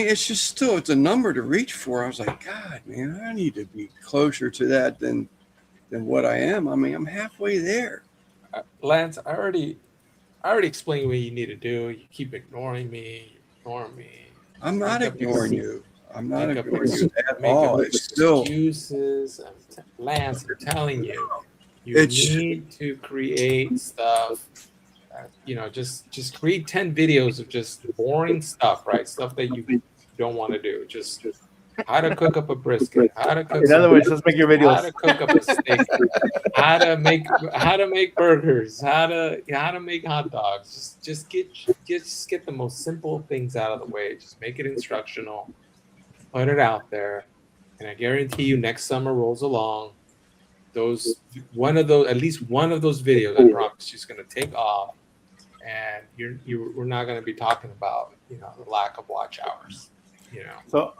it's just still, it's a number to reach for. I was like, God, man, I need to be closer to that than what I am. I mean, I'm halfway there. Lance, I already explained what you need to do. You keep ignoring me. I'm not ignoring you. I'm not Make up ignoring you at Make all. up It's still, excuses. Lance, I'm telling you, you It's- need to create stuff. Just create 10 videos of just boring stuff, right? Stuff that you don't want to do. Just how to cook up a brisket, how to cook. In other words, just make your How videos. to cook up a steak, how to make burgers, how to make hot dogs. Just get the most simple things out of the way. Just make it instructional. Put it out there, and I guarantee you, next summer rolls along. At least one of those videos, I promise, is going to take off, and we're not going to be talking about the lack of watch hours. So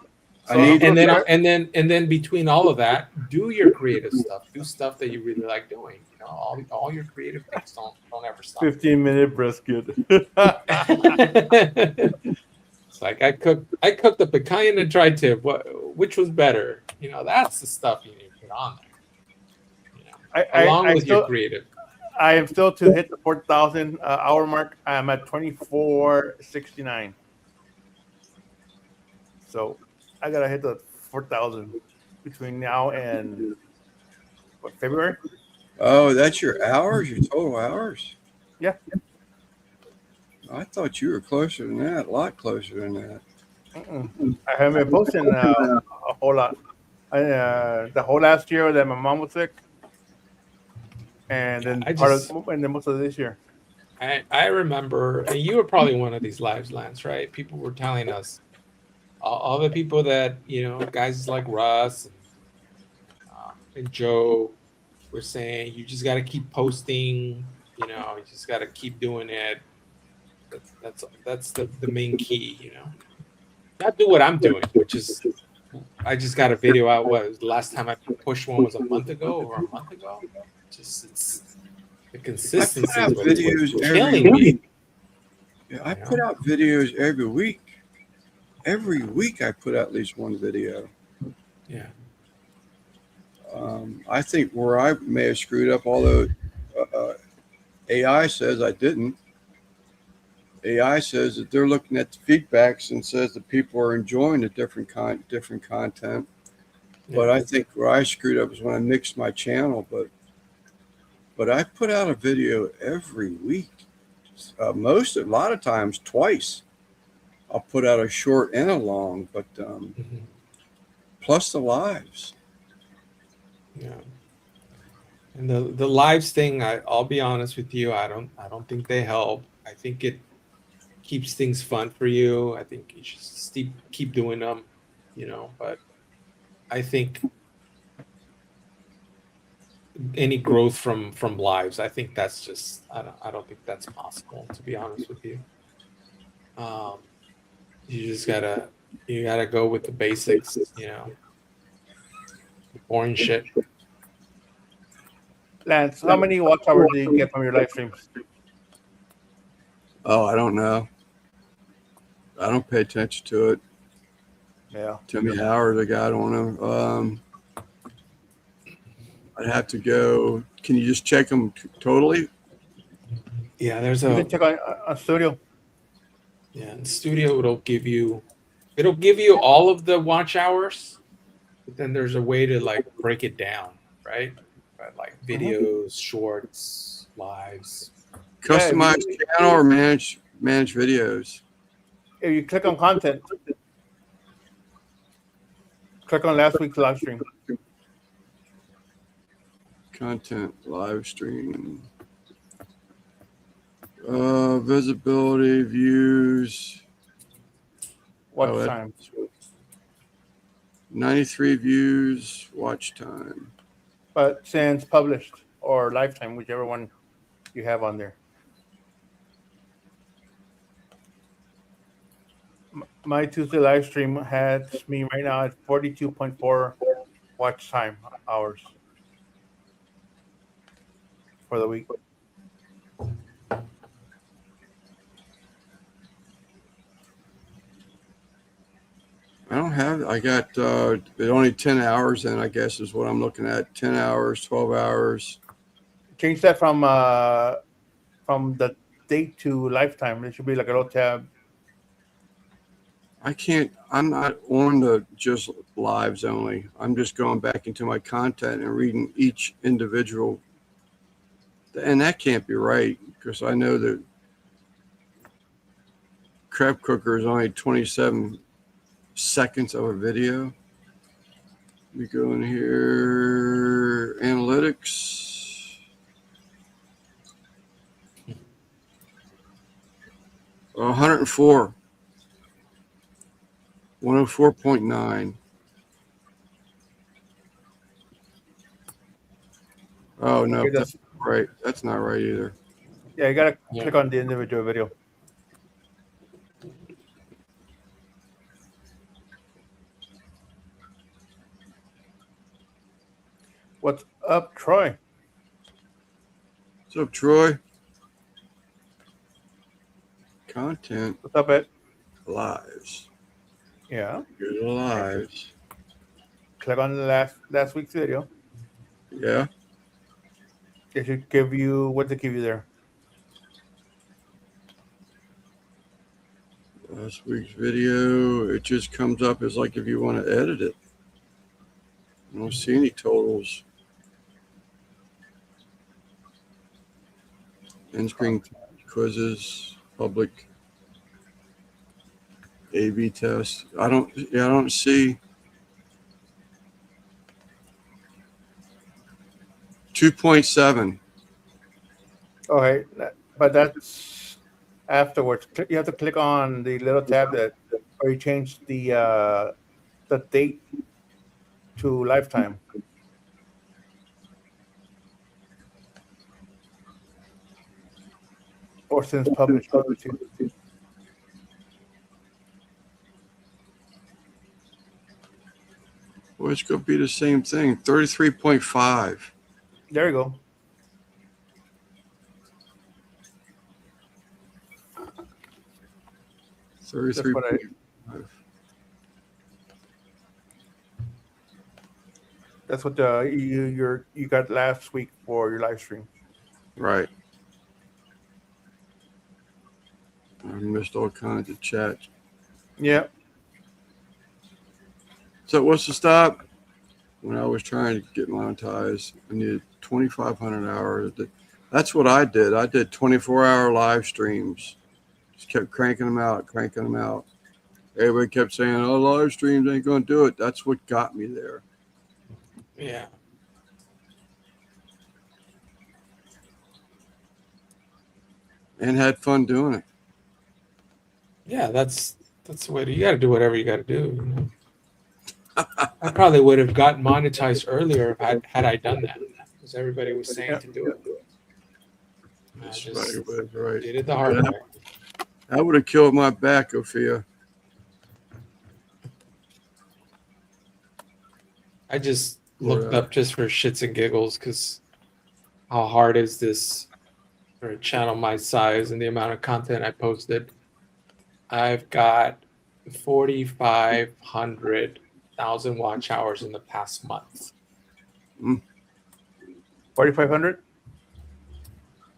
And then between all of that, do your creative stuff. Do stuff that you really like doing. All your creative things don't ever stop. 15-minute brisket. It's like I cooked the pecan and tri-tip. Which was better? That's the stuff you need to put on there. Along with your creative. I am still to hit the 4,000 hour mark. I'm at 2469. So I gotta hit the 4,000 between now and February. oh, that's your hours, your total hours? Yeah. I thought you were closer than that, a lot closer than that. I haven't been posting a whole lot. The whole last year that my mom was sick, and then most of this year. I remember, and you were probably one of these lives, Lance, right? People were telling us, all the people that guys like Russ and Joe were saying, you just got to keep posting. You just got to keep doing it. That's the main key. Not do what I'm doing, which is I just got a video out. What the last time I pushed one was a month ago. Just it's the consistency. I put out videos every week. Yeah, I put out videos every week. every week I put out at least one video. Yeah. I think where I may have screwed up, although AI says I didn't. AI says that they're looking at the feedbacks and says that people are enjoying the different content. But Yeah. I think where I screwed up is when I mixed my channel. But I put out a video every week. A lot of times twice. I'll put out a short and a long, but Mhm. plus the lives. Yeah. And the lives thing, I'll be honest with you, I don't think they help. I think it keeps things fun for you. I think you should keep doing them, but I think any growth from lives, I think that's just I don't think that's possible, to be honest with you. Um you just gotta go with the basics, the boring shit. Lance, how many watch hours do you get from your live streams? Oh, I don't know. I don't pay attention to it. Yeah. Tell me how hours I got on them. I'd have to go. Can you just check them totally? Yeah, You can check on Studio. in Studio it'll give you all of the watch hours, but then there's a way to like break it down, right? But like videos, shorts, lives. Yeah, Customize channel or manage videos. if you click on content, click on last week's live stream. Content live stream. Visibility, views. Watch Oh, time. 93 views, watch time. But since published or lifetime, whichever one you have on there. My Tuesday live stream has me right now at 42.4 watch time hours for the week. I don't have, I got only 10 hours in, I guess is what I'm looking at. 10 hours, 12 hours. Change that from the date to lifetime. There should be like a little tab. I'm not on the just lives only. I'm just going back into my content and reading each individual. And that can't be right because I know that Crab Cooker is only 27 seconds of a video. We go in here, analytics. Oh, 104. 104.9. Oh no, Okay, that's not right. That's not right either. Yeah, you gotta Yeah. click on the individual video. What's up, Troy? What's up, Troy? Content What's up, Ed? lives. Yeah. Go to lives. Click on the last week's video. Yeah. It should give you what to give you there. Last week's video. It just comes up as like if you want to edit it. I don't see any totals. End screen quizzes, public A/B test. I don't see 2.7. Okay, but that's afterwards. You have to click on the little tab or you change the date to lifetime. Or since published. Well, it's going to be the same thing. 33.5. There you go. That's what 33.5. That's what you got last week for your live stream. Right. I missed all kinds of chats. Yeah. So what's the stop? When I was trying to get monetized, I needed 2,500 hours. That's what I did. I did 24-hour live streams. Just kept cranking them out. Everybody kept saying, "Oh, live streams ain't going to do it." That's what got me there. Yeah. And had fun doing it. Yeah, that's the way you got to do whatever you got to do. You know? I probably would have gotten monetized earlier if had I done that, because everybody was saying to do it. I That's just right. did it the hard way. I would have killed my back, Ophia. I just looked up just for shits and giggles, because how hard is this for a channel my size and the amount of content I posted? I've got 4,500,000 watch hours in the past month. 4,500.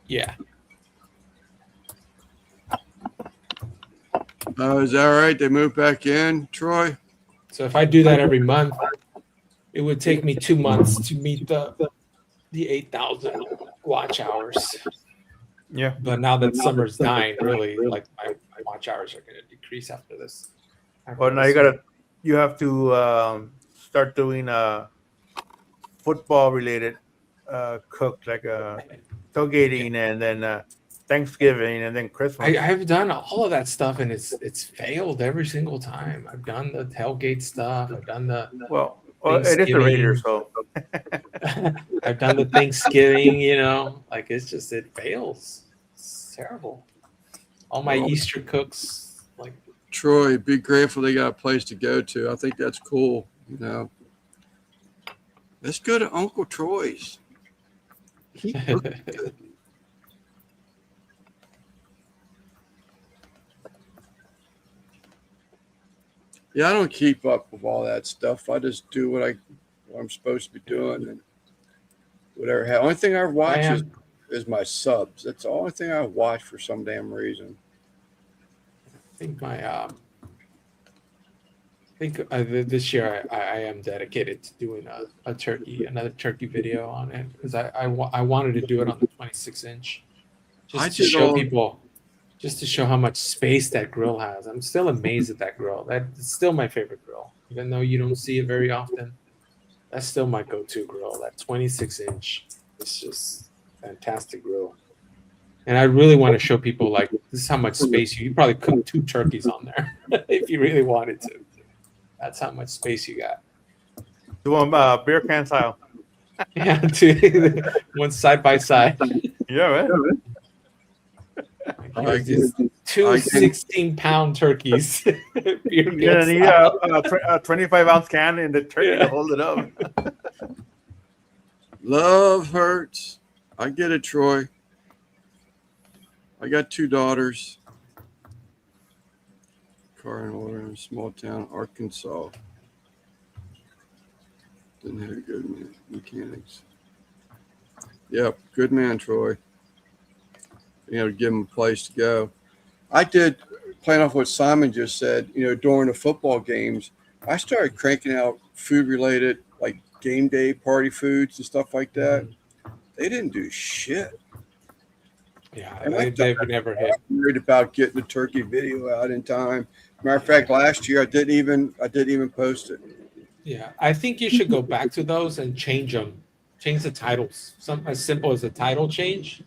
Yeah. Is that right? They moved back in, Troy? So if I do that every month, it would take me 2 months to meet the 8,000 watch hours. Yeah. But now that summer's dying, really, like my watch hours are going to decrease after this. Well, now you have to start doing football related cook, like tailgating, and then Thanksgiving, and then Christmas. I've done all of that stuff, and it's failed every single time. I've done the tailgate stuff. I've done the well, it is the Raiders, so I've done the Thanksgiving. Like it fails. It's terrible. All my Easter cooks, like Troy, be grateful they got a place to go to. I think that's cool. Let's go to Uncle Troy's. He cooks good. Yeah, I don't keep up with all that stuff. I just do what I'm supposed to be doing, and whatever. The only thing I watch is my subs. That's the only thing I watch for some damn reason. I think this year I am dedicated to doing another turkey video on it, because I wanted to do it on the 26-inch, just to show people. Just to show how much space that grill has. I'm still amazed at that grill. That's still my favorite grill. Even though you don't see it very often, that's still my go-to grill. That 26-inch is just fantastic grill. And I really want to show people, like, this is how much space you probably cook 2 turkeys on there if you really wanted to. That's how much space you got. do one beer can style. Yeah, one side by side. Yeah, man. These 2 16-pound turkeys. You're gonna need a 25-ounce can in the turkey to hold it up. Love hurts. I get it, Troy. I got 2 daughters. Car and order in a small town, Arkansas. Didn't have good mechanics. Yep, good man, Troy. Give them a place to go. I did, playing off what Simon just said, during the football games, I started cranking out food-related, like game day party foods and stuff like that. They didn't do shit. Yeah, they've never hit. I'm worried about getting the turkey video out in time. Matter of fact, last year I didn't even post it. Yeah, I think you should go back to those and change them. Change the titles. Something as simple as a title change.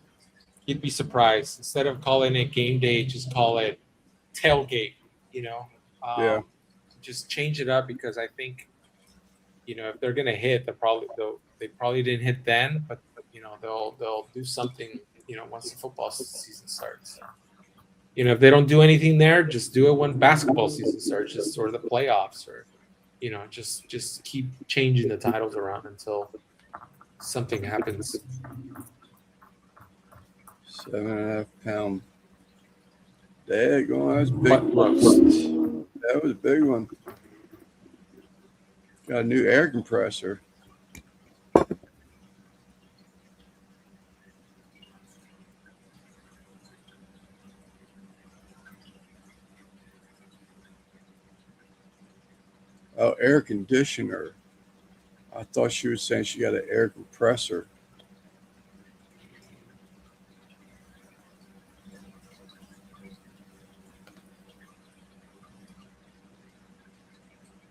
You'd be surprised. Instead of calling it game day, just call it tailgate. Yeah. Just change it up, because I think, if they're gonna hit, they probably didn't hit then, but they'll do something. Once the football season starts. If they don't do anything there, just do it when basketball season starts, just or the playoffs, or just keep changing the titles around until something happens. 7.5 pound. There you go. That's big. Butt roast. That was a big one. Got a new air compressor. Oh, air conditioner. I thought she was saying she got an air compressor.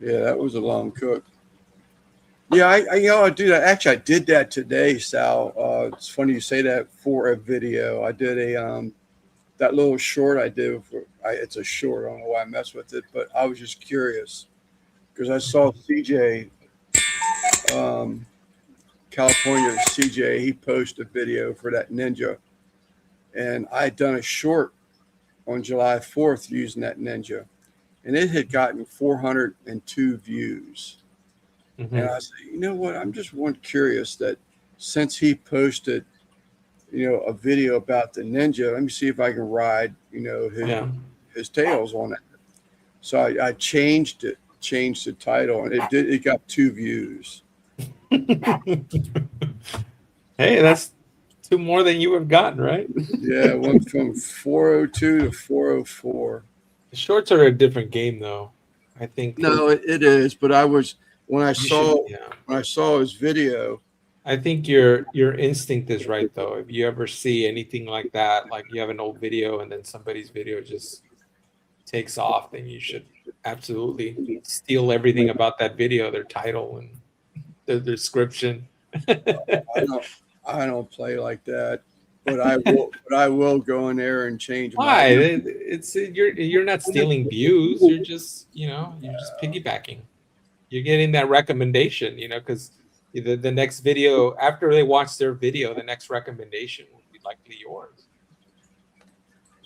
Yeah, that was a long cook. Yeah, I do that. Actually, I did that today, Sal. It's funny you say that for a video. I did that little short I did it's a short. I don't know why I messed with it, but I was just curious because I saw CJ, um, California CJ. He posted a video for that Ninja, and I had done a short on July 4th using that Ninja, and it had gotten 402 views. And I said, you know what? I'm just one curious that since he posted, a video about the Ninja, let me see if I can ride, his tails on it. So I changed the title, and it got 2 views. Hey, that's 2 more than you have gotten, right? Yeah, it went from 402 to 404. The shorts are a different game, though. I think. No, it is. But when I saw his video. I think your instinct is right, though. If you ever see anything like that, like you have an old video and then somebody's video just takes off, then you should absolutely steal everything about that video, their title and their description. I don't play like that, but I will go in there and change. Why? It's you're not stealing views. You're just piggybacking. You're getting that recommendation, because the next video, after they watch their video, the next recommendation will be likely yours.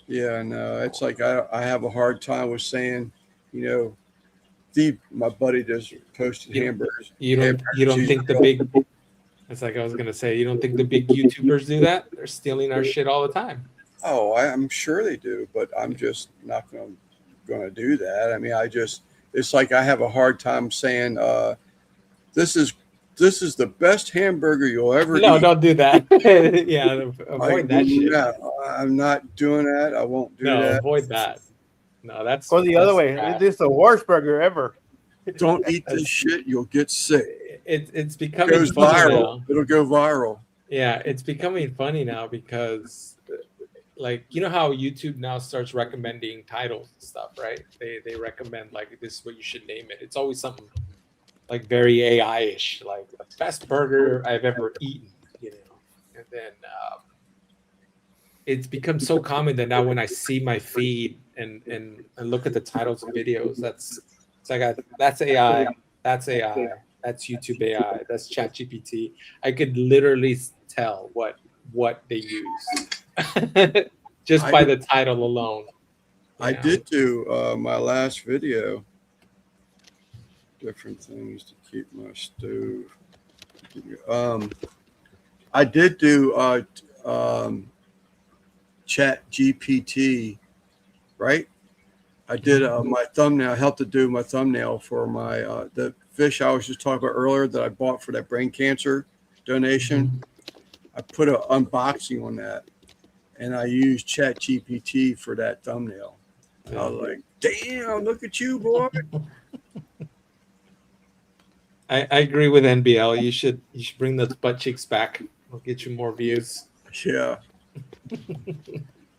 Yeah, no, it's like I have a hard time with saying, my buddy just posted hamburgers. You don't think the big? It's like I was gonna say, you don't think the big YouTubers do that? They're stealing our shit all the time. Oh, I'm sure they do, but I'm just not going to do that. I mean, it's like I have a hard time saying, this is the best hamburger you'll ever eat. No, don't do that. Yeah, avoid that shit. I'm not doing that. I won't do that. No, avoid that. No, that's go the other way. This is the worst burger ever. Don't eat this shit. You'll get sick. It's becoming goes funny viral. now. It'll go viral. Yeah, it's becoming funny now because, like, how YouTube now starts recommending titles and stuff, right? They recommend, like, this is what you should name it. It's always something like very AI-ish, like the best burger I've ever eaten, And then it's become so common that now when I see my feed and look at the titles of videos, that's AI, that's AI, that's YouTube AI, that's ChatGPT. I could literally tell what they use just by the title alone. I did do my last video. Different things to keep my stove. I did do Chat GPT, right? I did my thumbnail. I helped to do my thumbnail for my the fish I was just talking about earlier that I bought for that brain cancer donation. I put an unboxing on that, and I used Chat GPT for that thumbnail. And I was like, "Damn, look at you, boy!" I agree with NBL. You should bring those butt cheeks back. It'll get you more views. Yeah.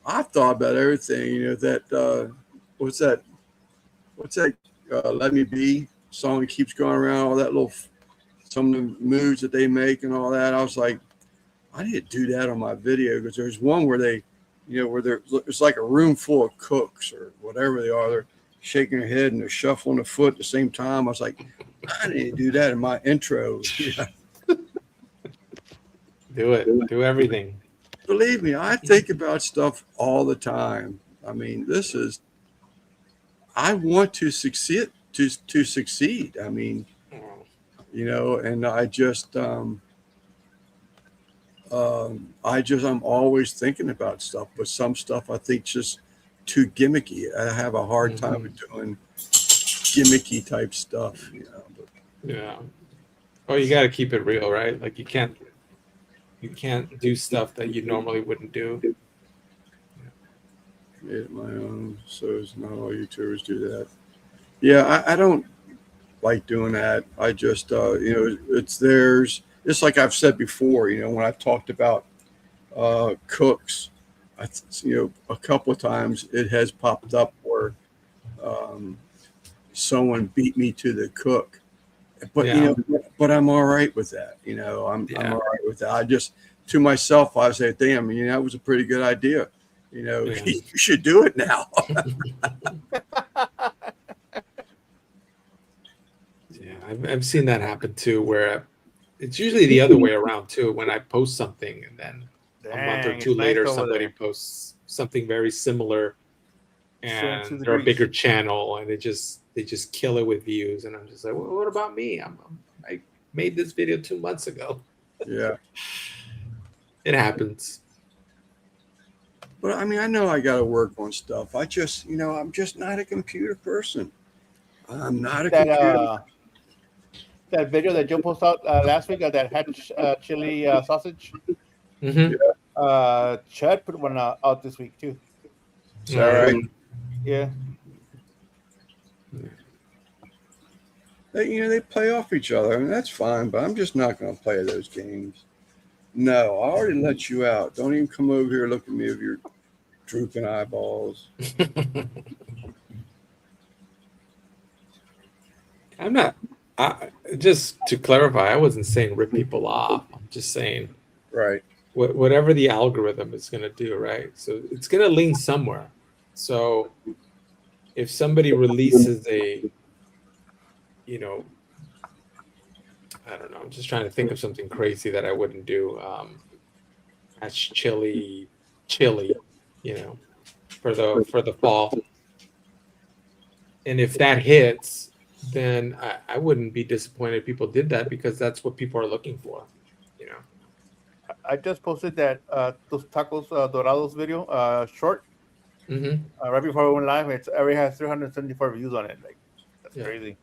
I thought about everything, that what's that Let Me Be song that keeps going around, all that some of the moves that they make and all that. I was like, I need to do that on my video because there's one where they, it's like a room full of cooks or whatever they are. They're shaking their head and they're shuffling the foot at the same time. I was like, I need to do that in my intro. Do it. Do everything. Believe me, I think about stuff all the time. I mean, I want to succeed. To succeed. I mean, and I just, I'm always thinking about stuff. But some stuff I think just too gimmicky. I have a hard time with doing gimmicky type stuff. But. Yeah. Well, you got to keep it real, right? Like you can't do stuff that you normally wouldn't do. Made it my own, so it's not all YouTubers do that. Yeah, I don't. like doing that. I just, it's theirs. Just like I've said before, when I've talked about cooks, a couple of times it has popped up where um, someone beat me to the cook. But but I'm all right with that. I'm all right with that. I just to myself, I say, damn, that was a pretty good idea. You should do it now. Yeah, I've seen that happen too, where it's usually the other way around too. When I post something and then a month or Dang, two it's nice later, over somebody there. posts something very similar, Showing to and the they're a grease. bigger channel, and they just kill it with views, and I'm just like, well, what about me? I made this video 2 months ago. Yeah. It happens. But I mean, I know I got to work on stuff. I just, I'm just not a computer person. I'm not a computer. That video that Joe posted out last week of that had chili sausage. Mm-hmm. Chad put one out this week too. Is that right? Yeah. They play off each other, and that's fine. But I'm just not going to play those games. No, I already let you out. Don't even come over here and look at me with your drooping eyeballs. I'm not. Just to clarify, I wasn't saying rip people off. I'm just saying Right. whatever the algorithm is going to do, right? So it's going to lean somewhere. So if somebody releases a, I don't know. I'm just trying to think of something crazy that I wouldn't do. That's chili, for the fall. And if that hits, then I wouldn't be disappointed if people did that, because that's what people are looking for. I just posted that those tacos dorados video short right before we went live. It already has 374 views on it. Like, that's crazy.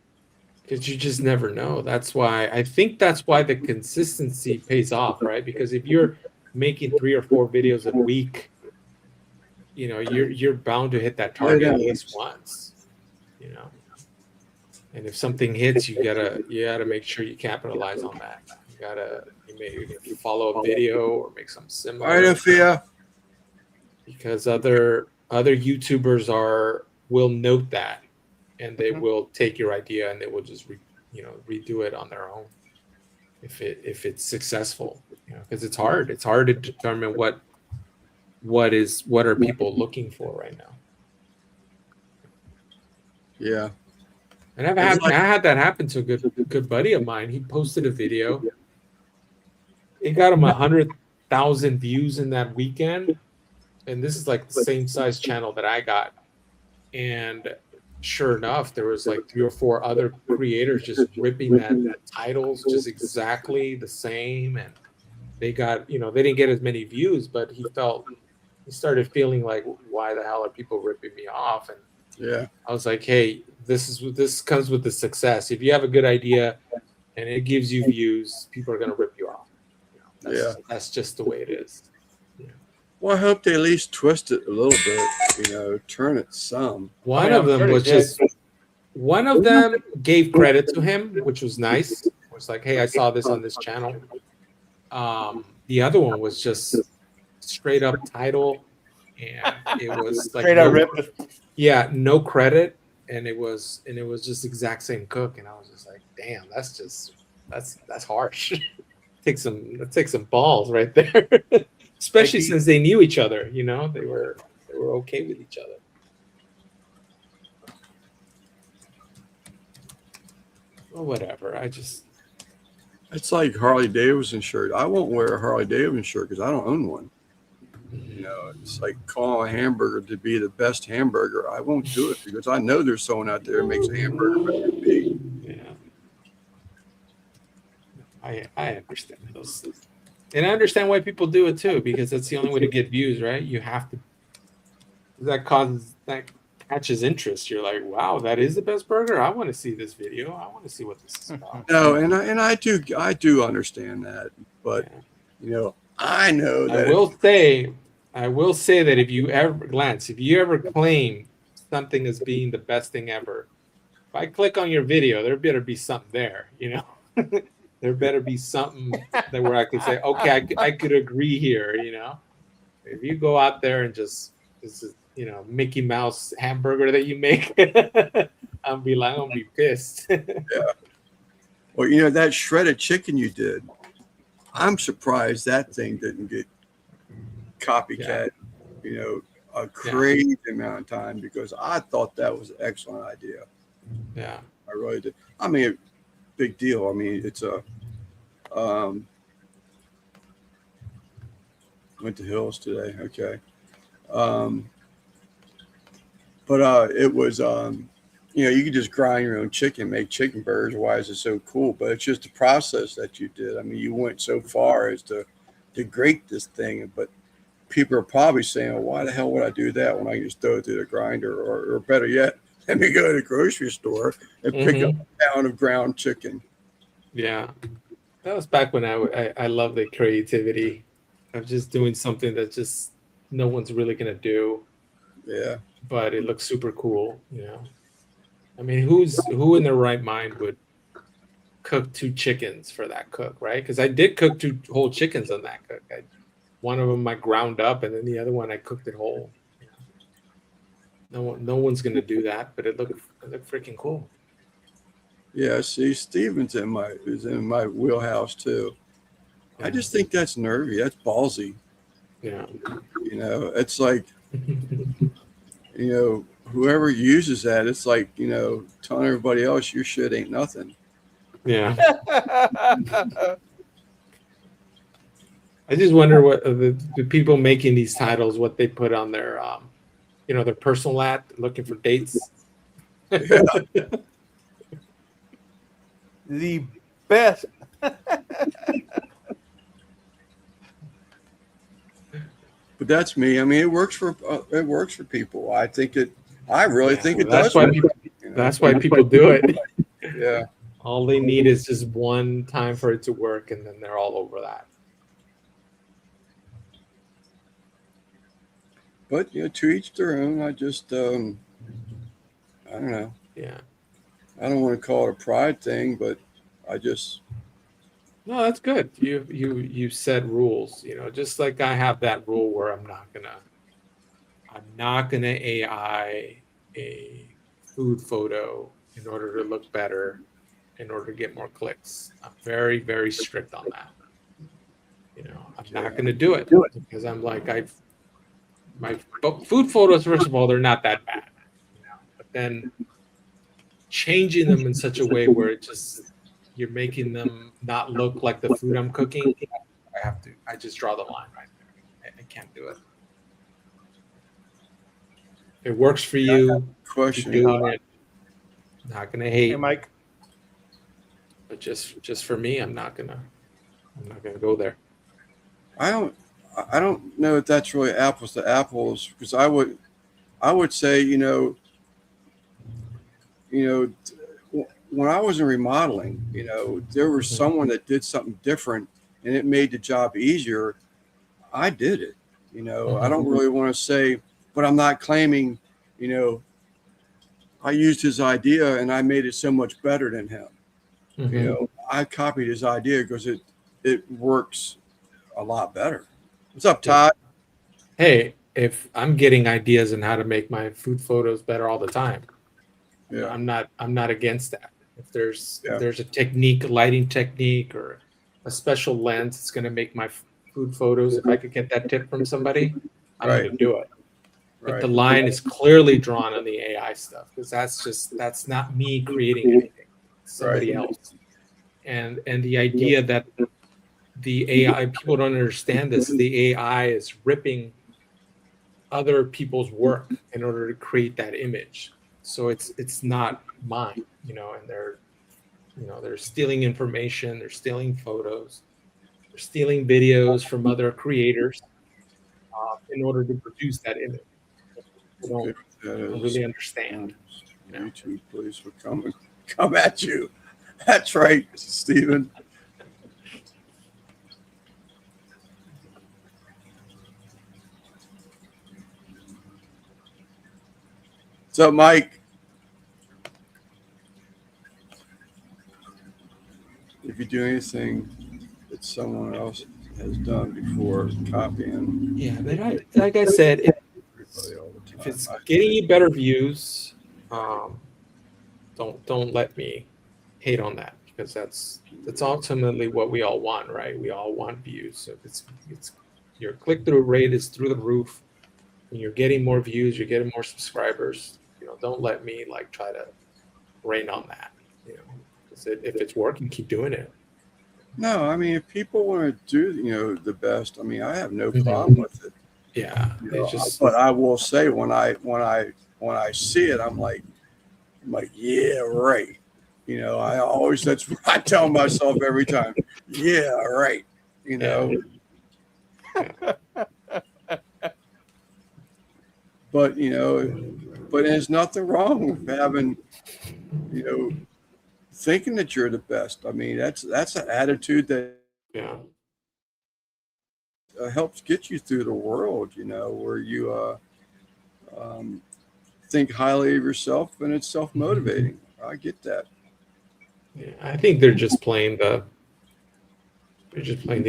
Because you just never know. That's why the consistency pays off, right? Because if you're making 3 or 4 videos a week, you're bound to hit that target at least once. And if something hits, you gotta make sure you capitalize on that. You maybe follow a video or make something similar. All right, Afia. Because other YouTubers will note that, and they will take your idea and they will just redo it on their own if it's successful. Because it's hard to determine what are people looking for right now. Yeah. And I had that happen to a good buddy of mine. He posted a video. It got him 100,000 views in that weekend, and this is like the same size channel that I got. And sure enough, there was like 3 or 4 other creators just ripping that titles just exactly the same, and they got they didn't get as many views, but he started feeling like, why the hell are people ripping me off? And yeah, I was like, hey, this comes with the success. If you have a good idea and it gives you views, people are going to rip you off. That's just the way it is. Well, I hope they at least twist it a little bit, turn it some. One of them gave credit to him, which was nice. It was like, hey, I saw this on this channel. The other one was just straight up title, and it was like straight up rip. Yeah, no credit, and it was just exact same cook, and I was just like, damn, that's harsh. Take some balls right there. Especially since they knew each other, they were okay with each other. Well, whatever. It's like Harley Davidson shirt. I won't wear a Harley Davidson shirt because I don't own one. It's like calling a hamburger to be the best hamburger. I won't do it because I know there's someone out there who makes a hamburger better than me. Yeah. I understand those things. And I understand why people do it too, because that's the only way to get views, right? You have to. That catches interest. You're like, wow, that is the best burger. I want to see this video. I want to see what this is about. No, and I do understand that, but I know that. I will say that if you ever claim something as being the best thing ever, if I click on your video, there better be something there, you know. There better be something that where I could say, okay, I could agree here, you know. If you go out there and just this is, you know, Mickey Mouse hamburger that you make, I'm gonna be pissed. Yeah. Well, you know, that shredded chicken you did, I'm surprised that thing didn't get copycat, you know, a crazy amount of time, because I thought that was an excellent idea. Yeah. I really did. I mean, big deal. I mean, it's a went to Hills today. Okay. But it was you know, you could just grind your own chicken, make chicken burgers. Why is it so cool? But it's just the process that you did. I mean, you went so far as to grate this thing, but people are probably saying, well, why the hell would I do that when I can just throw it through the grinder? Or better yet, let me go to the grocery store and pick up a pound of ground chicken. Yeah. That was back when I love the creativity of just doing something that just no one's really gonna do. Yeah. But it looks super cool, you know. I mean, who in their right mind would cook 2 chickens for that cook, right? Because I did cook 2 whole chickens on that cook. One of them I ground up, and then the other one I cooked it whole. No one's gonna do that, but it looked freaking cool. Yeah. See, Steven's is in my wheelhouse too. Yeah. I just think that's nervy. That's ballsy. Yeah. You know, it's like, you know, whoever uses that, it's like, you know, telling everybody else your shit ain't nothing. Yeah. I just wonder what the people making these titles, what they put on their, you know, their personal ad, looking for dates. Yeah. The best. But that's me. I mean, it works for people. I think it. I really think it That's does. why work, people. you know? That's why people do it. Yeah. All they need is just one time for it to work, and then they're all over that. But you know, to each their own. I just, I don't know. Yeah. I don't want to call it a pride thing, but I just. No, that's good. You set rules. You know, just like I have that rule where I'm not gonna AI a food photo in order to look better, in order to get more clicks. I'm very, very strict on that. You know, I'm not gonna do it because I'm like my food photos. First of all, they're not that bad. You know, but then changing them in such a way where it just you're making them not look like the food I'm cooking. I just draw the line right there. I can't do it. If it works for you, Question. keep doing it. Not gonna hate. Hey, Mike. But just for me, I'm not gonna go there. I don't know if that's really apples to apples, because I would say, you know, when I was in remodeling, you know, there was someone that did something different and it made the job easier. I did it. You know, I don't really want to say, but I'm not claiming, you know, I used his idea and I made it so much better than him. You know, I copied his idea because it works a lot better. What's up, Todd? Hey, if I'm getting ideas on how to make my food photos better all the time, Yeah. I'm not against that. If there's a technique, a lighting technique, or a special lens that's going to make my food photos, if I could get that tip from somebody, I'm going to do it. But the line is clearly drawn on the AI stuff, because that's not me creating anything. It's somebody else. And the idea that the AI, people don't understand this, the AI is ripping other people's work in order to create that image. So it's not mine, you know, and they're stealing information, they're stealing photos, they're stealing videos from other creators in order to produce that image. People don't really understand. You know? YouTube, please, we're come at you. That's right, Stephen. So, Mike, if you do anything that someone else has done before, copying Yeah, but like I said, everybody all the if time. it's getting you better views, don't let me hate on that, because that's ultimately what we all want, right? We all want views. So if it's your click through rate is through the roof, and you're getting more views, you're getting more subscribers. Don't let me like try to rain on that. 'Cause if it's working, keep doing it. No, I mean, if people want to do, the best, I mean, I have no Mhm. problem with it. Yeah, it's just But I will say when I see it, I'm like, yeah, right. I always, that's what I tell myself every time. Yeah, right. But there's nothing wrong with having, thinking that you're the best. I mean, that's an attitude that yeah. helps get you through the world. Where you um, think highly of yourself, and it's self motivating. I get that. Yeah, I think they're just playing the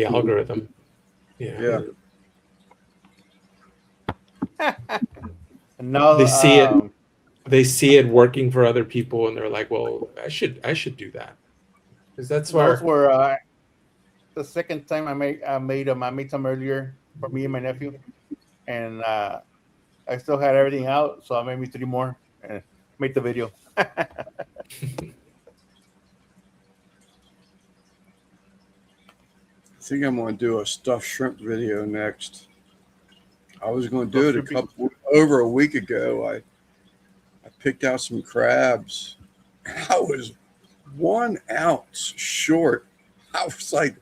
algorithm. Yeah. And now They see it. They see it working for other people, and they're like, "Well, I should do that," because that's those where. were the second time I made some earlier for me and my nephew, and I still had everything out, so I made me 3 more and made the video. I think I'm going to do a stuffed shrimp video next. I was going to do Those it should be over a week ago. I picked out some crabs. I was 1 ounce short. I was like,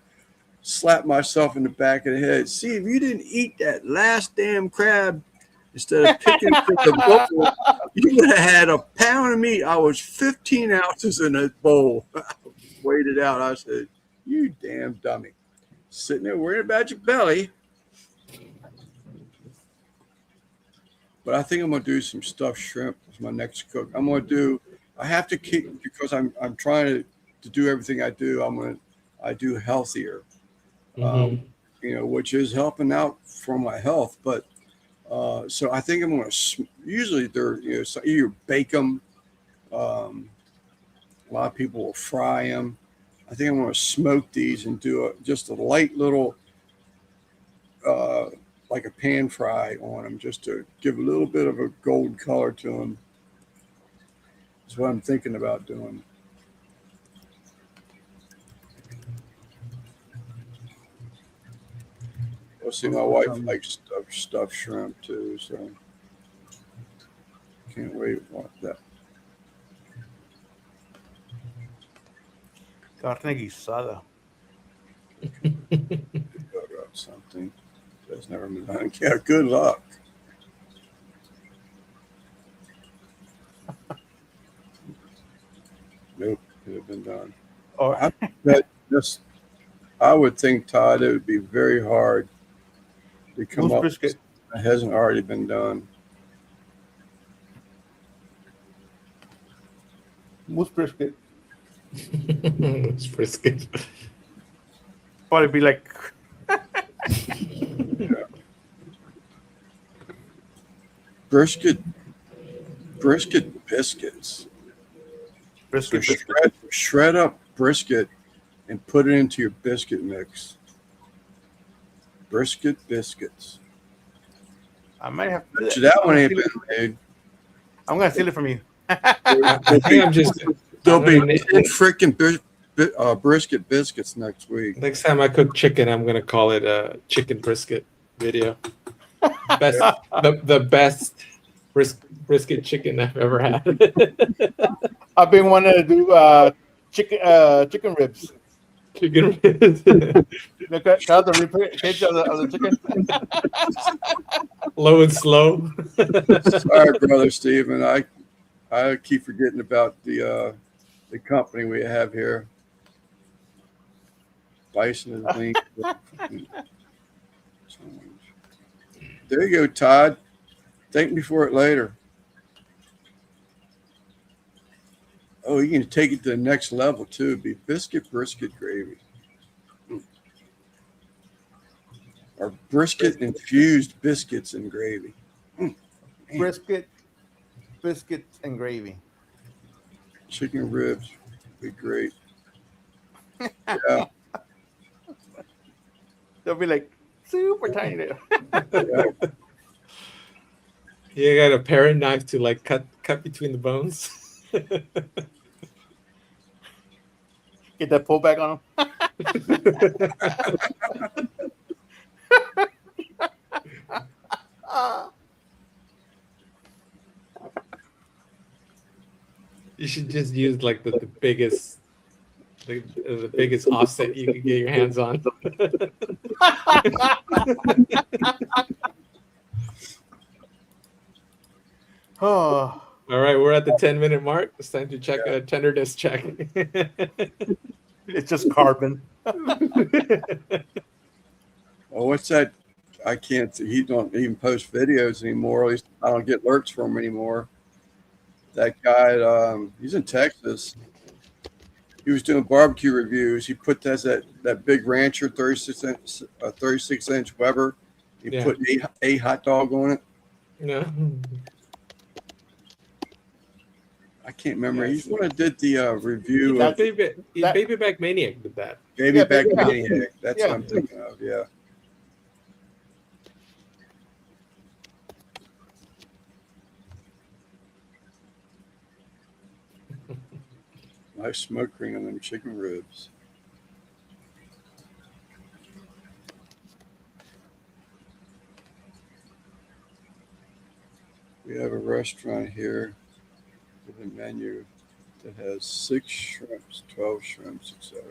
slapped myself in the back of the head. See, if you didn't eat that last damn crab instead of picking from the bowl, you would have had a pound of meat. I was 15 ounces in a bowl. I weighed it out. I said, you damn dummy. Sitting there worrying about your belly. But I think I'm gonna do some stuffed shrimp as my next cook. I have to keep, because I'm trying to do everything I do. I do healthier, um, Mhm. which is helping out for my health. But so I think I'm gonna usually they're so you bake them. Um, a lot of people will fry them. I think I'm gonna smoke these and do just a light little uh, like a pan fry on them, just to give a little bit of a gold color to them. Is what I'm thinking about doing. We'll see. My wife likes stuffed shrimp too, so can't wait for that. carne guisada. Cook up something that's never been done. Yeah, good luck. Nope, could have been done. Or I bet this. I would think, Todd, it would be very hard to come moose up with brisket. something that hasn't already been done. Moose brisket. It's brisket. Probably be like Yeah. Brisket biscuits. So brisket biscuit. shred up brisket and put it into your biscuit mix. Brisket biscuits. I might have to do Bet you that. that one ain't been made. I'm gonna steal it from you. I think I'm just. There'll I'm be gonna 10 freaking brisket biscuits next week. Next time I cook chicken, I'm gonna call it a chicken brisket video. Best, the best brisket chicken I've ever had. I've been wanting to do chicken ribs. Chicken ribs. Look at cut out the rib cage of the chicken. Low and slow. Sorry, brother Steven. I keep forgetting about the company we have here. Bison is lean. There you go, Todd. Thank me for it later. Oh, you can take it to the next level too. It'd be biscuit brisket gravy. Or brisket infused biscuits and gravy. Man. Brisket, biscuits, and gravy. Chicken ribs would be great. Yeah. They'll be like super tiny. There. Yeah. You got a paring knife to like cut between the bones. Get that pull back on them. You should just use like the biggest the biggest offset you can get your hands on. Oh, All right, we're at the 10-minute mark. It's time to check a tenderness check. it's just carbon. Oh, what's that? I can't see. He don't even post videos anymore. At least I don't get alerts from him anymore. That guy, he's in Texas. He was doing barbecue reviews. He put that big Rancher 36-inch Weber. He put a hot dog on it. No. I can't remember. He's the one that did the review That of baby back maniac did that. Baby Back yeah. Maniac. That's Yeah. what I'm thinking of. Yeah. Nice smoke ring on them chicken ribs. We have a restaurant here with a menu that has 6 shrimps, 12 shrimps, etc.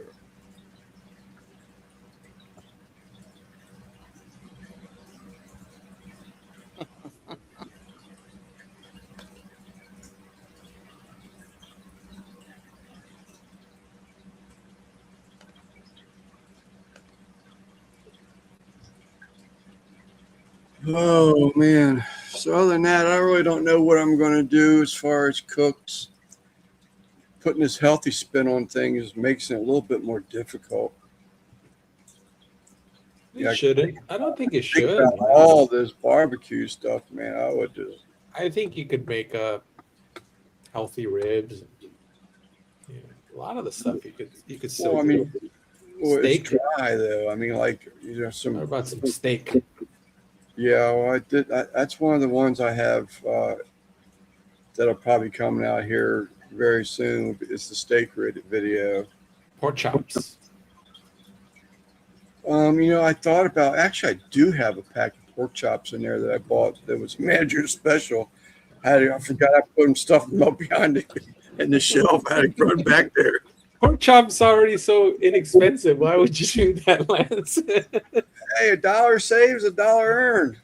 Oh man. So other than that, I really don't know what I'm going to do as far as cooks. Putting this healthy spin on things makes it a little bit more difficult. You shouldn't. I don't think it Think should. about all this barbecue stuff, man. I would just. I think you could make healthy ribs. A lot of the stuff you could still Well, I mean, do. Well, it's Steak? dry though. I mean, like What some. about some steak? Yeah, well, I did. That's one of the ones I have that'll probably coming out here very soon. It's the steak video. Pork chops. I thought about actually I do have a pack of pork chops in there that I bought that was manager's special. I forgot I put them stuffed them up behind in the shelf. I had to run back there. Pork chops already so inexpensive. Why would you do that, Lance? Hey, $1 saves, $1 earned.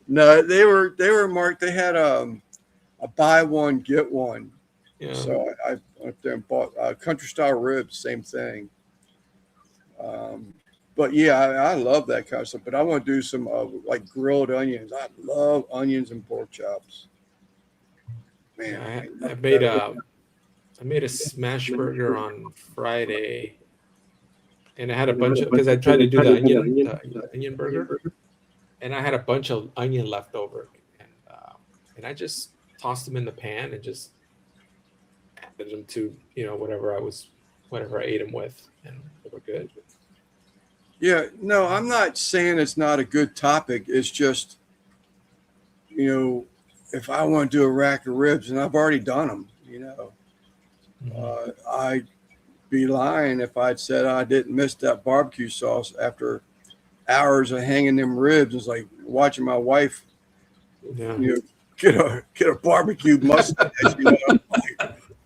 No, they were marked. They had a buy one get one. Yeah. So I went there and bought country style ribs. Same thing. But yeah, I love that kind of stuff. But I want to do some like grilled onions. I love onions and pork chops. Man, I made a smash burger on Friday, and I had a bunch of because I tried to do the onion burger, and I had a bunch of onion left over, and I just tossed them in the pan and just added them to whatever I ate them with, and they were good. Yeah, no, I'm not saying it's not a good topic. It's just, if I want to do a rack of ribs, and I've already done them, I'd be lying if I'd said I didn't miss that barbecue sauce after hours of hanging them ribs. It's like watching my wife, get a barbecue mustache. Like,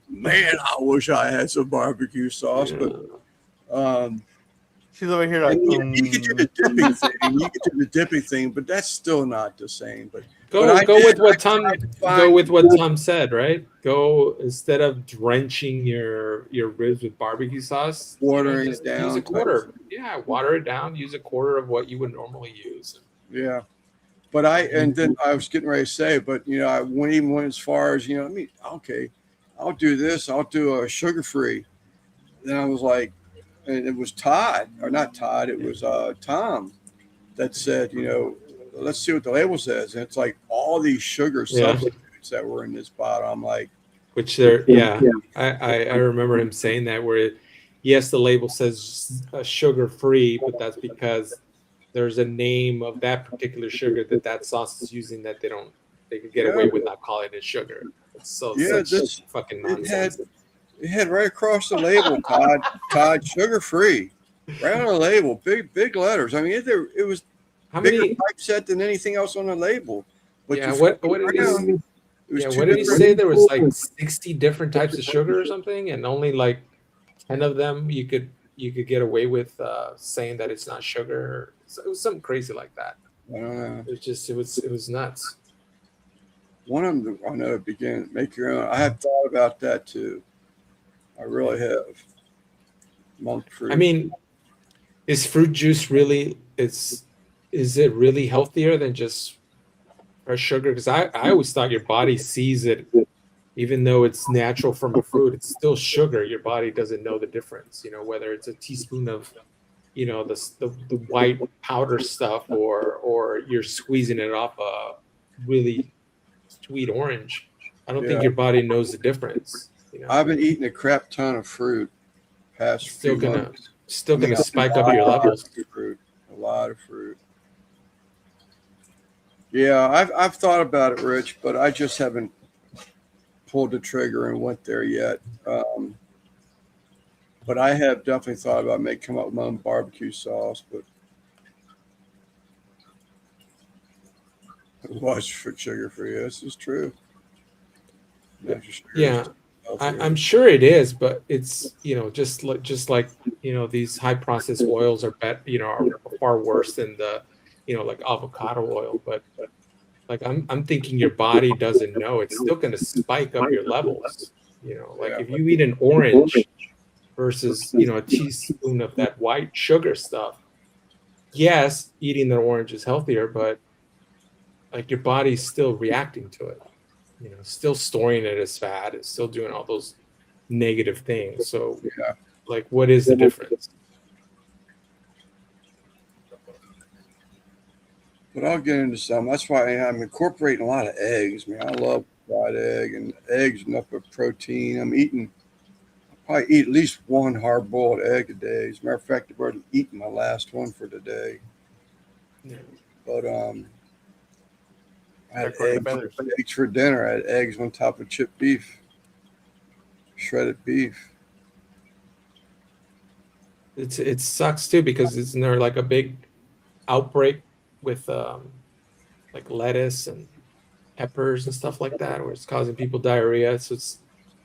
man, I wish I had some barbecue sauce, but she's over here like you can do the dipping thing. You can do the dipping thing, but that's still not the same. But Go with what Tom said, right? Go instead of drenching your ribs with barbecue sauce, watering it down. Use a quarter. Yeah, water it down. Use a quarter of what you would normally use. Yeah, but then I was getting ready to say, but I went as far as okay, I'll do this. I'll do a sugar free. Then I was like, and it was Todd, or not Todd, it was Tom that said, let's see what the label says. And it's like all these sugar Yeah. substitutes that were in this bottle. I'm like, Which they're, yeah, I remember him saying that, where yes, the label says sugar free, but that's because there's a name of that particular sugar that sauce is using that they could get away with not calling it sugar. It's such fucking nonsense. It had right across the label, Todd sugar free, right on the label, big letters. I mean, it was How bigger many? typeset than anything else on the label. But Yeah, what did he say? There was like 60 different types of sugar or something, and only like 10 of them you could get away with saying that it's not sugar. So it was something crazy like that. I don't know. It was nuts. One of them, I know, began make your own. I have thought about that too. I really have. Monk fruit. I mean, is fruit juice really? Is it really healthier than just fresh sugar? Because I always thought your body sees it, even though it's natural from a fruit, it's still sugar. Your body doesn't know the difference. Whether it's a teaspoon of, the white powder stuff, or you're squeezing it off a really sweet orange. I don't think your body knows the difference. I've been eating a crap ton of fruit past Still few gonna months. spike up your levels. A lot of fruit. Yeah, I've thought about it, Rich, but I just haven't pulled the trigger and went there yet. But I have definitely thought about come up with my own barbecue sauce, but it was for sugar free. This is true. Yeah. I'm sure it is, but it's just like these high processed oils are are far worse than the like avocado oil. But like I'm thinking your body doesn't know, it's still going to spike up your levels. If you eat an orange versus a teaspoon of that white sugar stuff, yes, eating the orange is healthier, but like your body's still reacting to it. Still storing it as fat. It's still doing all those negative things. So, like, what is the difference? But I'll get into some. That's why I'm incorporating a lot of eggs. Man, I love fried egg, and eggs enough of protein. I probably eat at least one hard-boiled egg a day. As a matter of fact, I've already eaten my last one for today. Yeah. But I had eggs for dinner. I had eggs on top of chipped beef, shredded beef. It sucks too, because isn't there like a big outbreak with like lettuce and peppers and stuff like that, where it's causing people diarrhea? So it's,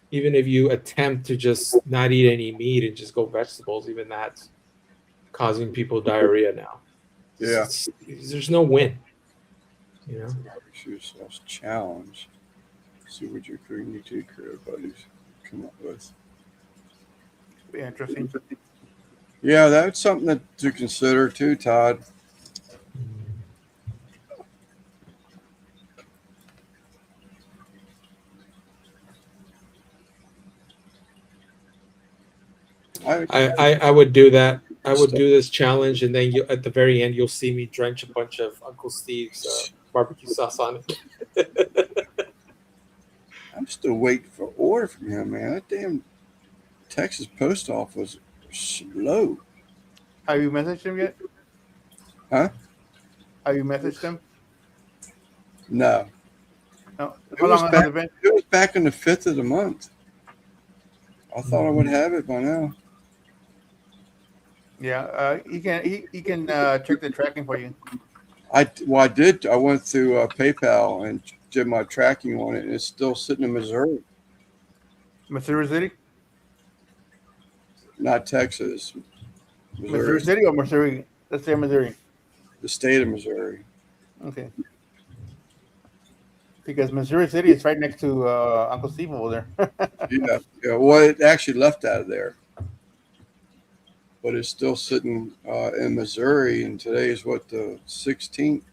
even if you attempt to just not eat any meat and just go vegetables, even that's causing people diarrhea now. Yeah, there's no win. Barbecue sauce challenge. See what your creamy tea career buddies come up with. Be interesting. Yeah, that's something to consider too, Todd. I would do that. I would do this challenge, and then at the very end, you'll see me drench a bunch of Uncle Steve's barbecue sauce on it. I'm still waiting for an order from him, man. That damn Texas post office was slow. Have you messaged him yet? Huh? Have you messaged him? No. No. How long has it been? It was back on the 5th of the month. I thought I would have it by now. Yeah, he can check the tracking for you. I did. I went through PayPal and did my tracking on it, and it's still sitting in Missouri, Missouri City? not Texas. Missouri City or Missouri? Let's say Missouri. The state of Missouri. Okay. Because Missouri City is right next to Uncle Steve over there. Yeah. Well, it actually left out of there, but it's still sitting in Missouri, and today is what, the 16th.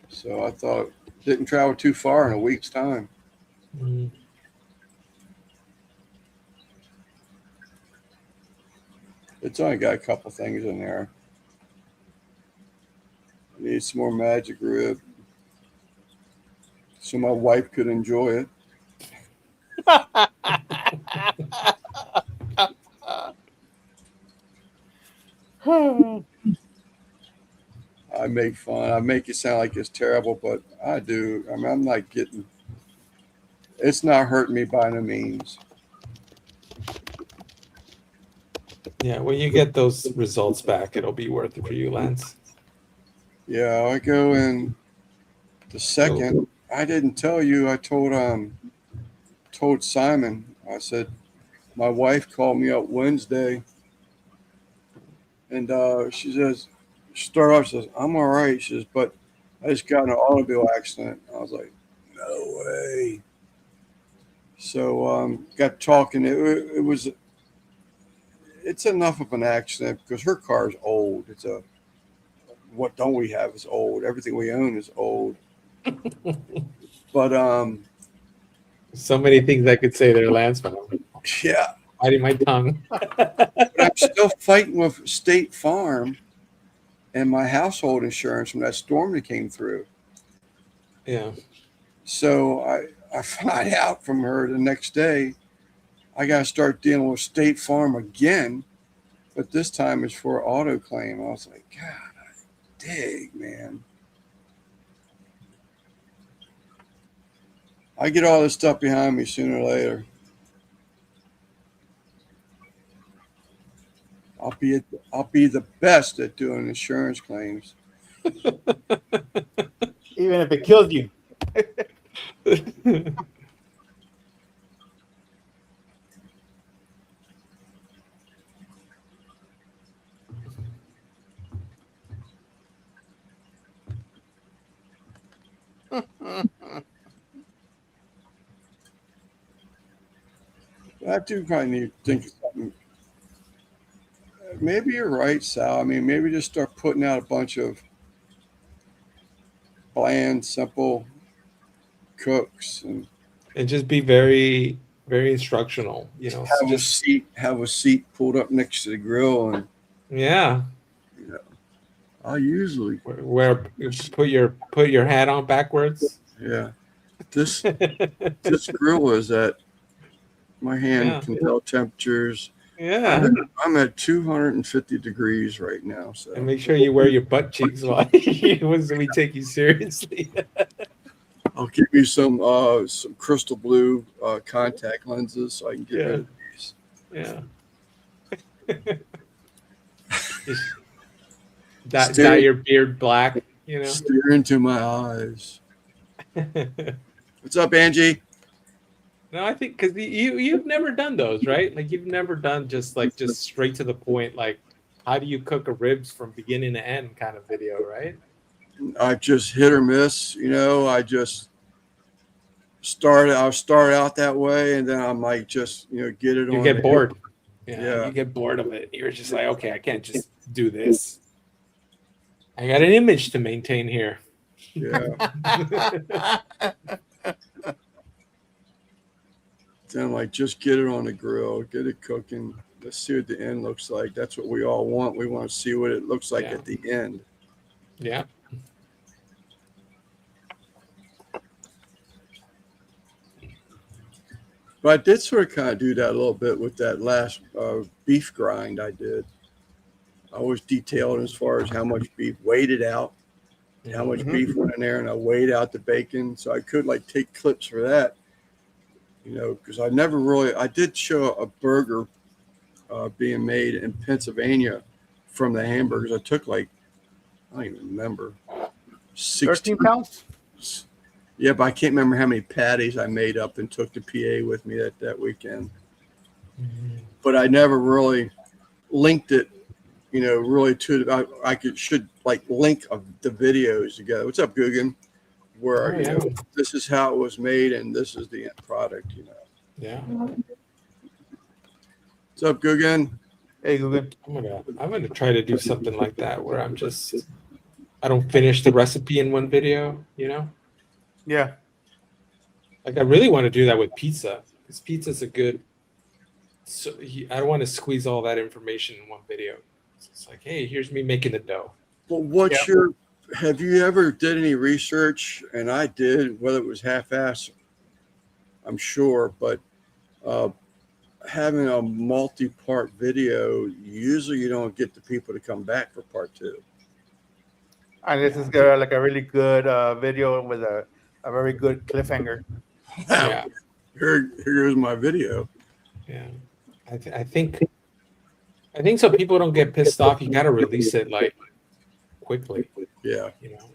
So I thought Didn't travel too far in a week's time. Mm. It's only got a couple things in there. Need some more magic rib so my wife could enjoy it. I make fun. I make it sound like it's terrible, but I do. I mean, I'm not getting. It's not hurting me by no means. Yeah, when you get those results back, it'll be worth it for you, Lance. Yeah, I go in the second. I didn't tell you. I told Simon. I said my wife called me up Wednesday, and she says, she started off. She says, "I'm all right." She says, "But I just got in an automobile accident." I was like, "No way." So got talking. It was. It's enough of an accident because her car's old. It's a. What don't we have is old. Everything we own is old. But So many things I could say there, Lance, but I'm yeah. biting my tongue. But I'm still fighting with State Farm and my household insurance from that storm that came through. Yeah. So I find out from her the next day, I got to start dealing with State Farm again, but this time it's for auto claim. I was like, God, dig, man. I get all this stuff behind me sooner or later. I'll be the best at doing insurance claims. Even if it kills you. I do kind of need to think of something. Maybe you're right, Sal. I mean, maybe just start putting out a bunch of bland, simple cooks and And just be very, very instructional. You know, have a seat pulled up next to the grill, and yeah. you know, I usually Where put your hat on backwards. yeah. This grill is at my hand Yeah. can tell temperatures. Yeah. I'm at 250 degrees right now. So And make sure you wear your butt cheeks while we take you seriously. I'll give you some crystal blue contact lenses so I can get rid of these. Yeah. Just dye your beard black, you know. Stare into my eyes. What's up, Angie? No, I think because you've never done those, right? Like you've never done just straight to the point, like how do you cook a ribs from beginning to end kind of video, right? I just hit or miss, you know. I'll start out that way, and then I might just get it on. You get bored. Yeah. You get bored of it. You're just like, okay, I can't just do this. I got an image to maintain here. Yeah. Then like just get it on the grill, get it cooking. Let's see what the end looks like. That's what we all want. We want to see what it looks like at the end. Yeah. But I did sort of kind of do that a little bit with that last beef grind I did. I was detailed as far as how much beef weighed it out, how much beef went in there, and I weighed out the bacon. So I could like take clips for that, because I did show a burger being made in Pennsylvania from the hamburgers. I took I don't even remember. 13 pounds? Yeah, but I can't remember how many patties I made up and took to PA with me that weekend. But I never really linked it, really to the, should link the videos together. What's up, Guggen? Where this is how it was made and this is the end product, Yeah. What's up, Guggen? Hey, Google. I'm gonna try to do something like that where I don't finish the recipe in one video, Yeah. Like I really want to do that with pizza because pizza's a good. So I don't want to squeeze all that information in one video. It's like, hey, here's me making the dough. Well, what's Yeah. your? Have you ever did any research? And I did, whether it was half-assed, I'm sure, but uh, having a multi-part video, usually you don't get the people to come back for part two. And this is like a really good video with a very good cliffhanger. Yeah, Here's my video. yeah. I think so. People don't get pissed off. You got to release it like quickly, Yeah. you know,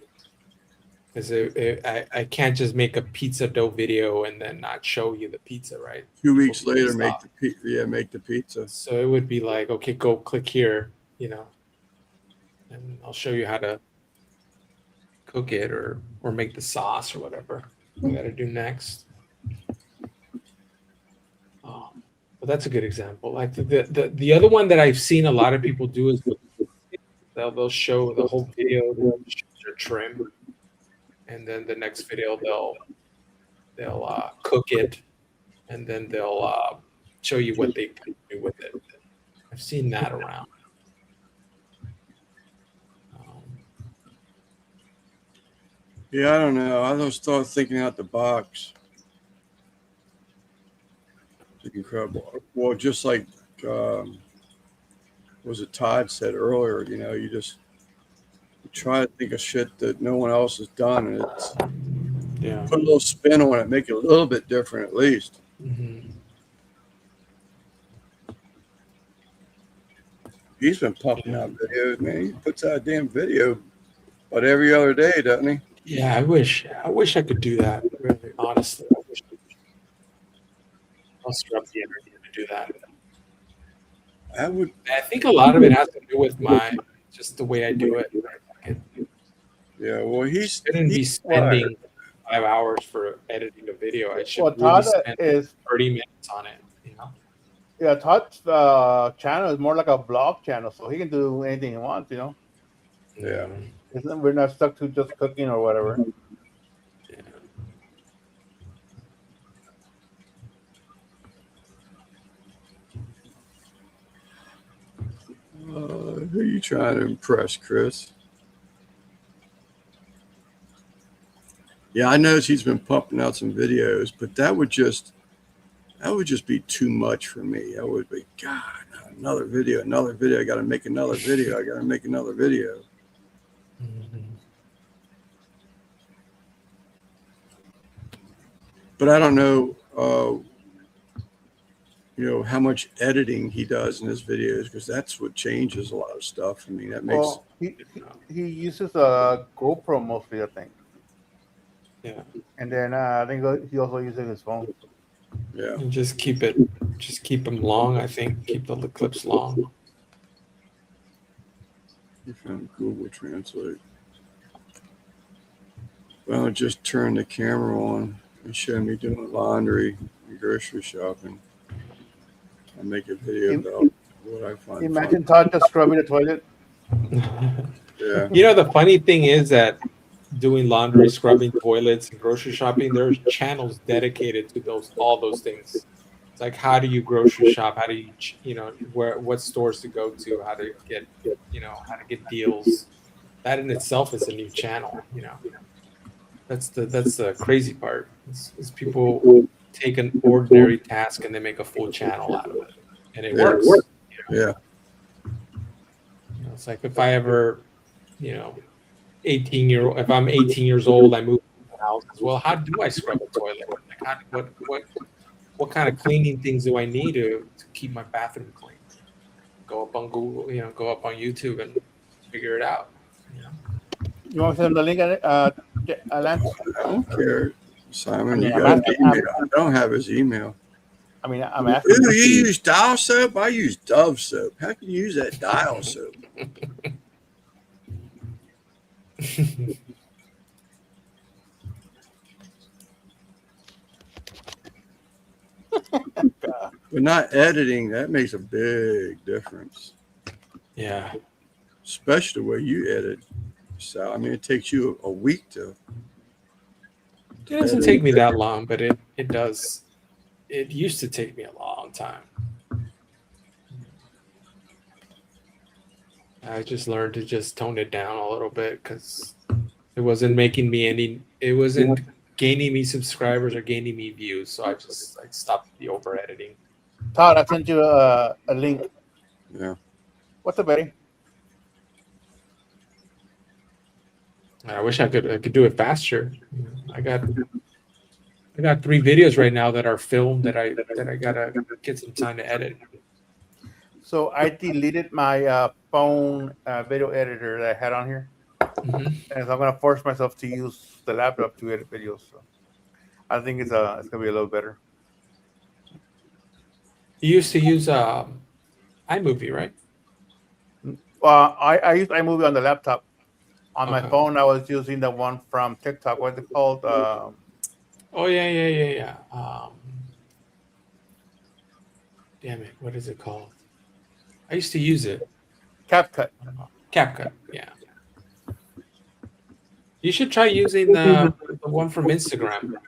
because I can't just make a pizza dough video and then not show you the pizza, right? 2 weeks People get later, pissed make off. make the pizza. So it would be like, okay, go click here, you know, and I'll show you how to cook it or make the sauce or whatever we got to do next. But that's a good example. Like the other one that I've seen a lot of people do is they'll show the whole video, they'll show their trim, and then the next video they'll cook it, and then they'll show you what they can do with it. I've seen that around. Yeah, I don't know. I don't start thinking out the box. It's incredible. Well, just like was it Todd said earlier, you know, you try to think of shit that no one else has done, and it's Yeah. put a little spin on it, make it a little bit different at least. Mm-hmm. He's been pumping out videos, man. He puts out a damn video about every other day, doesn't he? Yeah, I wish I could do that. Really, honestly, I wish I could. I'll scrub the energy to do that. I would. I think a lot of it has to do with just the way I do it. Yeah, well, I shouldn't be spending 5 hours for editing a video. I should really spend 30 minutes on it. You know. Yeah, Todd's channel is more like a blog channel, so he can do anything he wants. You know. Yeah. We're not stuck to just cooking or whatever. Yeah. Who are you trying to impress, Chris? Yeah, I know he's been pumping out some videos, but that would just be too much for me. That would be, God, another video. I got to make another video. Mm-hmm. But I don't know, how much editing he does in his videos, because that's what changes a lot of stuff. I mean, that makes. Well, he uses a GoPro mostly, I think. Yeah. And then I think he also uses his phone. Yeah. And just keep them long. I think keep the clips long. You found Google Translate. Well, just turn the camera on and show me doing laundry and grocery shopping. I'll make a video about what I find. Imagine Todd just scrubbing the toilet. Yeah. You know, the funny thing is that doing laundry, scrubbing toilets, and grocery shopping, there's channels dedicated to all those things. It's like, how do you grocery shop? How do you, what stores to go to? How to get deals. That in itself is a new channel. You know, that's the crazy part. Is people take an ordinary task and they make a full channel out of it, and it works. Yeah. It's like if I ever, 18-year-old. If I'm 18 years old, I move to the house. Well, how do I scrub a toilet? Like, what kind of cleaning things do I need to keep my bathroom clean? Go up on Google, go up on YouTube and figure it out. You want to send the link, Lance? I don't care, Simon. I mean, You got his email. I don't have his email. I mean, I'm asking. Ooh, you use Dial soap? I use Dove soap. How can you use that Dial soap? But not editing, that makes a big difference. Yeah. Especially the way you edit. So, I mean, it takes you a week to It doesn't take me that long, but it does. It used to take me a long time. I just learned to just tone it down a little bit because it wasn't making me any. It wasn't gaining me subscribers or gaining me views. So I just stopped the over editing. Todd, I sent you a link. Yeah. What's up, Betty? I wish I could do it faster. I got 3 videos right now that are filmed that I gotta get some time to edit. So I deleted my phone video editor that I had on here, Mhm. and so I'm gonna force myself to use the laptop to edit videos. So I think it's gonna be a little better. You used to use iMovie, right? I used iMovie on the laptop. On my Okay. phone, I was using the one from TikTok. What's it called? Oh yeah. Damn it, what is it called? I used to use it. CapCut. CapCut, yeah. You should try using the one from Instagram.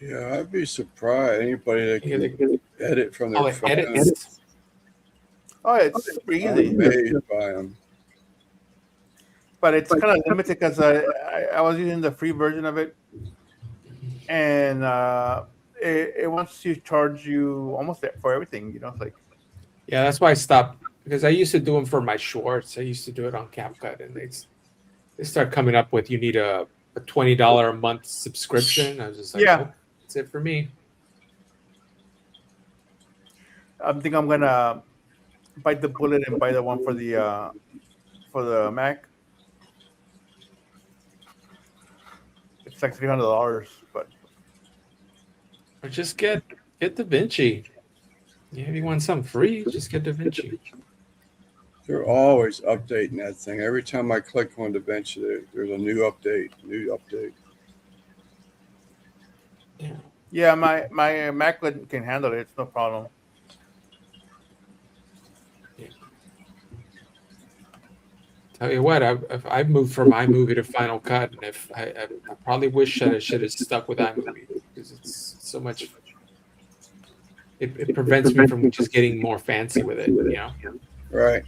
Yeah, I'd be surprised anybody that Yeah, can edit from Oh, their it phone. edits. Oh, it's super I'm easy, amazed by them. but it's kind of limited because I was using the free version of it, and it wants to charge you almost for everything. You know, it's like Yeah, that's why I stopped because I used to do them for my shorts. I used to do it on CapCut, and they start coming up with you need a $20 a month subscription. I was just like, Yeah. nope, that's it for me. I think I'm gonna bite the bullet and buy the one for the Mac. It's like $300, but Or just get DaVinci. Yeah, if you want something free, just get DaVinci. They're always updating that thing. Every time I click on DaVinci, there's a new update. yeah, my Mac can handle it. It's no problem. Tell you what, I've moved from iMovie to Final Cut, and if I probably wish I should have stuck with iMovie because it's so much. It prevents me from just getting more fancy with it. You know, Right.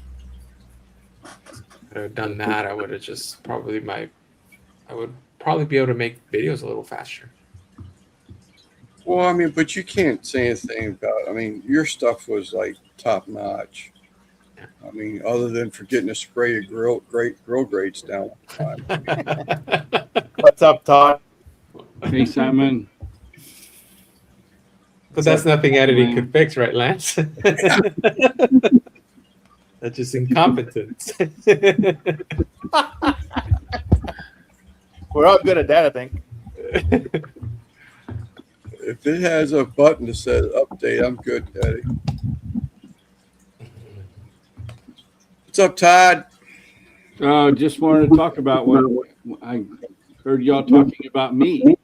if I had done that, I would have just I would probably be able to make videos a little faster. Well, I mean, but you can't say anything about. I mean, your stuff was like top notch. I mean, other than forgetting to spray your grill grates down. What's up, Todd? Hey, Simon. But that's nothing editing could fix, right, Lance? That's just incompetence. We're all good at that, I think. If it has a button that says update, I'm good, Daddy. What's up, Todd? Just wanted to talk about what I heard y'all talking about me,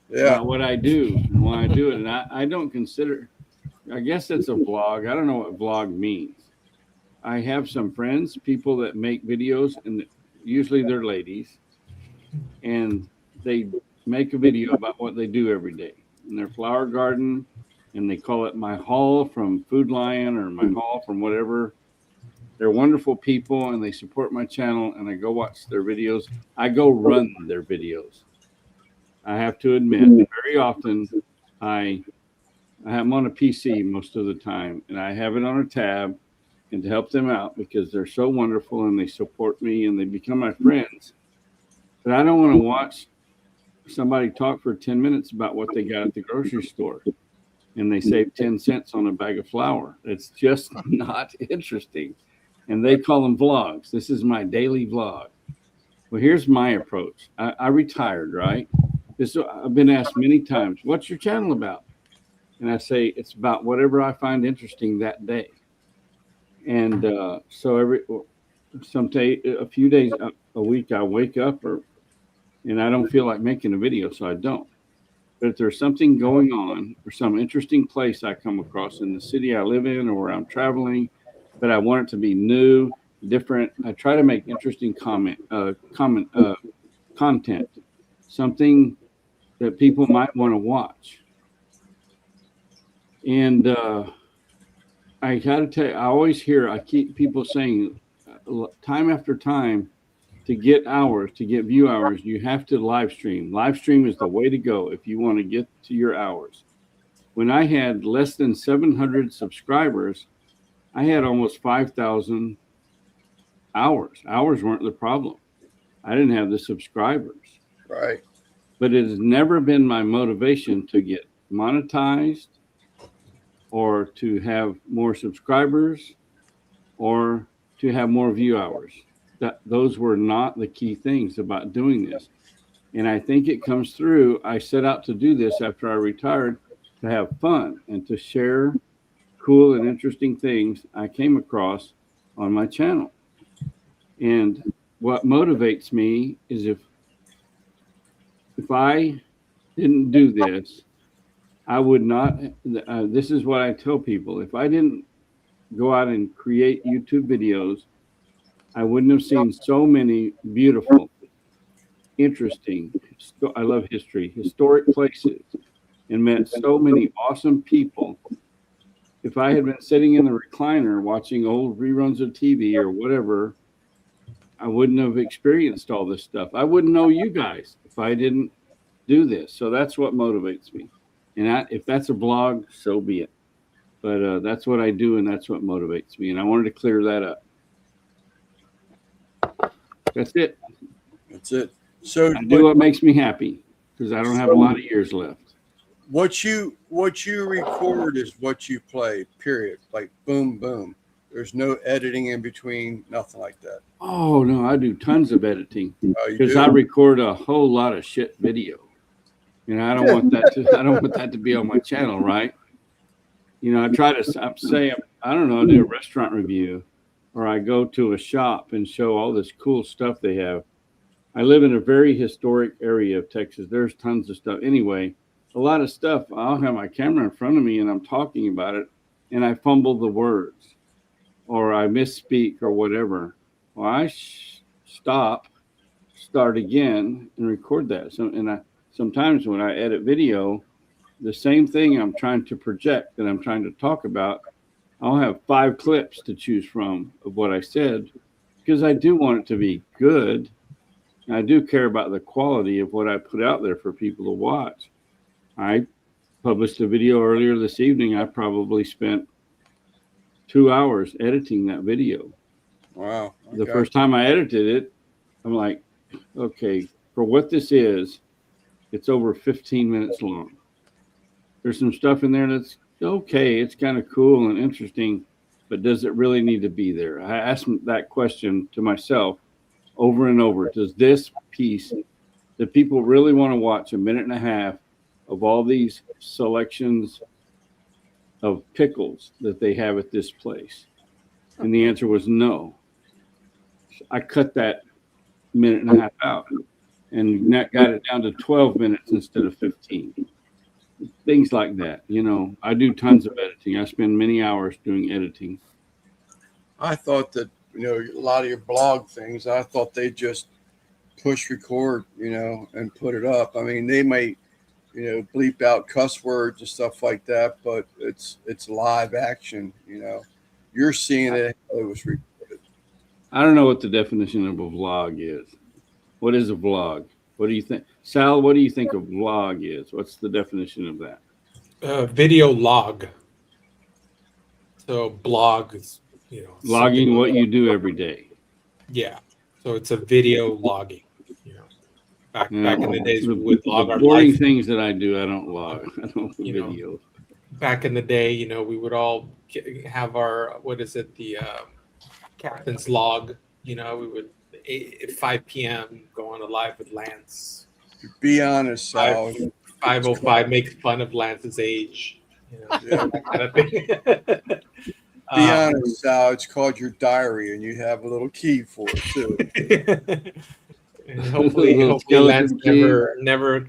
Yeah. about what I do and why I do it. And I don't consider, I guess it's a vlog. I don't know what vlog means. I have some friends, people that make videos, and usually they're ladies, and they make a video about what they do every day in their flower garden, and they call it my haul from Food Lion or my haul from whatever. They're wonderful people, and they support my channel, and I go watch their videos. I go run their videos. I have to admit, very often I am on a PC most of the time, and I have it on a tab, and to help them out because they're so wonderful and they support me and they become my friends. But I don't want to watch somebody talk for 10 minutes about what they got at the grocery store and they save 10 cents on a bag of flour. It's just not interesting. And they call them vlogs. This is my daily vlog. Well, here's my approach. I retired, right? I've been asked many times, what's your channel about? And I say, it's about whatever I find interesting that day. And so a few days a week, I wake up and I don't feel like making a video, so I don't. But if there's something going on or some interesting place I come across in the city I live in or where I'm traveling, but I want it to be new, different, I try to make interesting content, something that people might want to watch. And I got to tell you, I keep people saying time after time, to get view hours, you have to live stream. Live stream is the way to go if you want to get to your hours. When I had less than 700 subscribers, I had almost 5,000 hours. Hours weren't the problem. I didn't have the subscribers. Right. But it has never been my motivation to get monetized or to have more subscribers or to have more view hours. Those were not the key things about doing this. And I think it comes through. I set out to do this after I retired to have fun and to share cool and interesting things I came across on my channel. And what motivates me is if I didn't do this, I would not. This is what I tell people. If I didn't go out and create YouTube videos, I wouldn't have seen so many beautiful, interesting, I love history, historic places, and met so many awesome people. If I had been sitting in the recliner watching old reruns of TV or whatever, I wouldn't have experienced all this stuff. I wouldn't know you guys if I didn't do this. So that's what motivates me. And if that's a blog, so be it. But that's what I do, and that's what motivates me. And I wanted to clear that up. That's it. That's it. So I do what makes me happy because I don't have a lot of years left. What you record is what you play, period. Like boom, boom. There's no editing in between, nothing like that. Oh no, I do tons of editing Oh, you because do? I record a whole lot of shit video. You know, I don't want that to be on my channel, right? You know, I try to say, I don't know, I do a restaurant review, or I go to a shop and show all this cool stuff they have. I live in a very historic area of Texas. There's tons of stuff. Anyway, a lot of stuff, I'll have my camera in front of me and I'm talking about it and I fumble the words or I misspeak or whatever. Well, I stop, start again and record that. Sometimes when I edit video, the same thing I'm trying to project that I'm trying to talk about, I'll have 5 clips to choose from of what I said because I do want it to be good. And I do care about the quality of what I put out there for people to watch. I published a video earlier this evening. I probably spent 2 hours editing that video. Wow. Okay. The first time I edited it, I'm like, okay, for what this is, it's over 15 minutes long. There's some stuff in there that's okay. It's kind of cool and interesting, but does it really need to be there? I asked that question to myself over and over. Does this piece that people really want to watch a minute and a half of all these selections of pickles that they have at this place? And the answer was no. I cut that minute and a half out and got it down to 12 minutes instead of 15. Things like that. You know, I do tons of editing. I spend many hours doing editing. I thought that, you know, a lot of your blog things, I thought they just push record, you know, and put it up. I mean, they may, you know, bleep out cuss words and stuff like that, but it's live action, you know. You're seeing it was recorded. I don't know what the definition of a vlog is. What is a vlog? What do you think? Sal, what do you think a vlog is? What's the definition of that? Video log. So blog is, you know, Logging what you do every day. Yeah. So it's a video logging. You know, back in the days we would log our boring life. things that I do. I don't log. I don't video. Back in the day, you know, we would all have our the captain's log. You know, we would at 5 p.m. go on a live with Lance. Be honest, Sal. 5:05, make fun of Lance's age. You know, Yeah. that kind of thing. Be honest, Sal. It's called your diary, and you have a little key for it too. And hopefully Skeleton Lance key. never,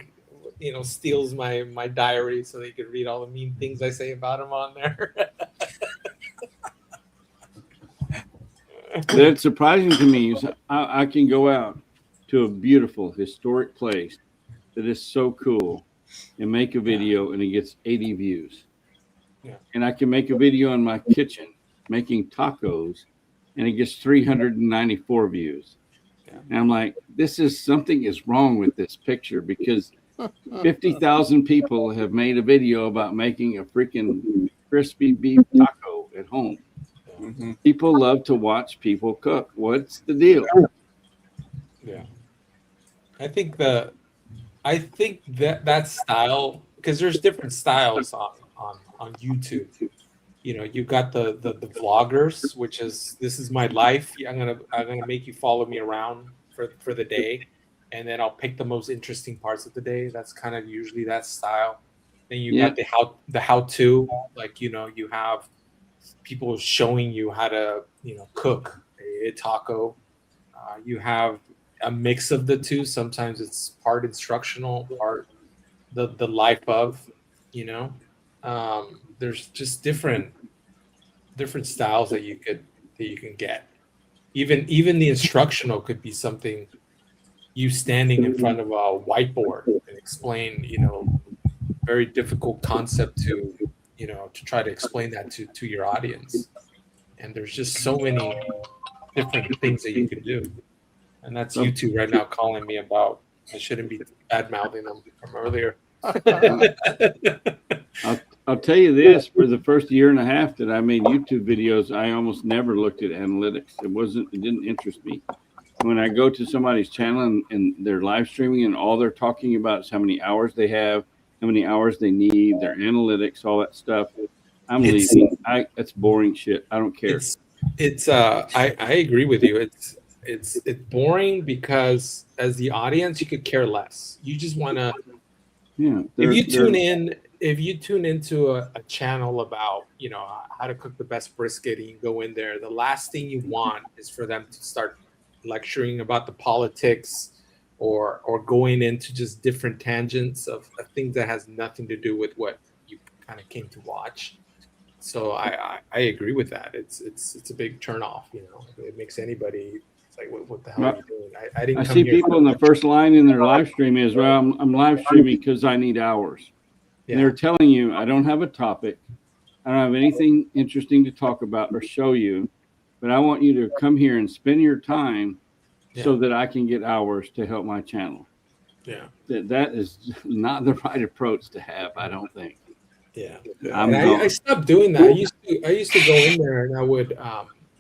you know, steals my diary so they could read all the mean things I say about him on there. That's surprising to me is I can go out to a beautiful historic place that is so cool and make a video and it gets 80 views. Yeah. And I can make a video in my kitchen making tacos and it gets 394 views. Yeah. And I'm like, this is something is wrong with this picture because 50,000 people have made a video about making a freaking crispy beef taco at home. Mm-hmm. People love to watch people cook. What's the deal? Yeah. I think that style, because there's different styles on YouTube. You know, you got the vloggers, which is this is my life. I'm gonna make you follow me around for the day, and then I'll pick the most interesting parts of the day. That's kind of usually that style. Then you got the how to, like, you know, you have people showing you how to, you know, cook a taco. You have a mix of the two. Sometimes it's part instructional, part the life of, you know. There's just different styles that you can get. Even the instructional could be something you standing in front of a whiteboard and explain, you know, very difficult concept to, you know, to try to explain that to your audience. And there's just so many different things that you can do. And that's YouTube right now calling me about. I shouldn't be bad mouthing them from earlier. I'll tell you this, for the first year and a half that I made YouTube videos, I almost never looked at analytics. It didn't interest me. When I go to somebody's channel and they're live streaming and all they're talking about is how many hours they have, how many hours they need, their analytics, all that stuff, I'm leaving. That's boring shit. I don't care. I agree with you. It's boring because as the audience, you could care less. You just want to. Yeah. If you tune into a channel about, you know, how to cook the best brisket, and you go in there, the last thing you want is for them to start lecturing about the politics or going into just different tangents of things that has nothing to do with what you kind of came to watch. So I agree with that. It's a big turnoff. You know, it makes anybody. It's like, what the hell are you doing? I didn't. I come see here people in the first line in their live stream is, well, I'm live streaming because I need hours. Yeah. And they're telling you, I don't have a topic. I don't have anything interesting to talk about or show you, but I want you to come here and spend your time so that I can get hours to help my channel. Yeah. That is not the right approach to have, I don't think. Yeah. I stopped doing that. I used to go in there and I would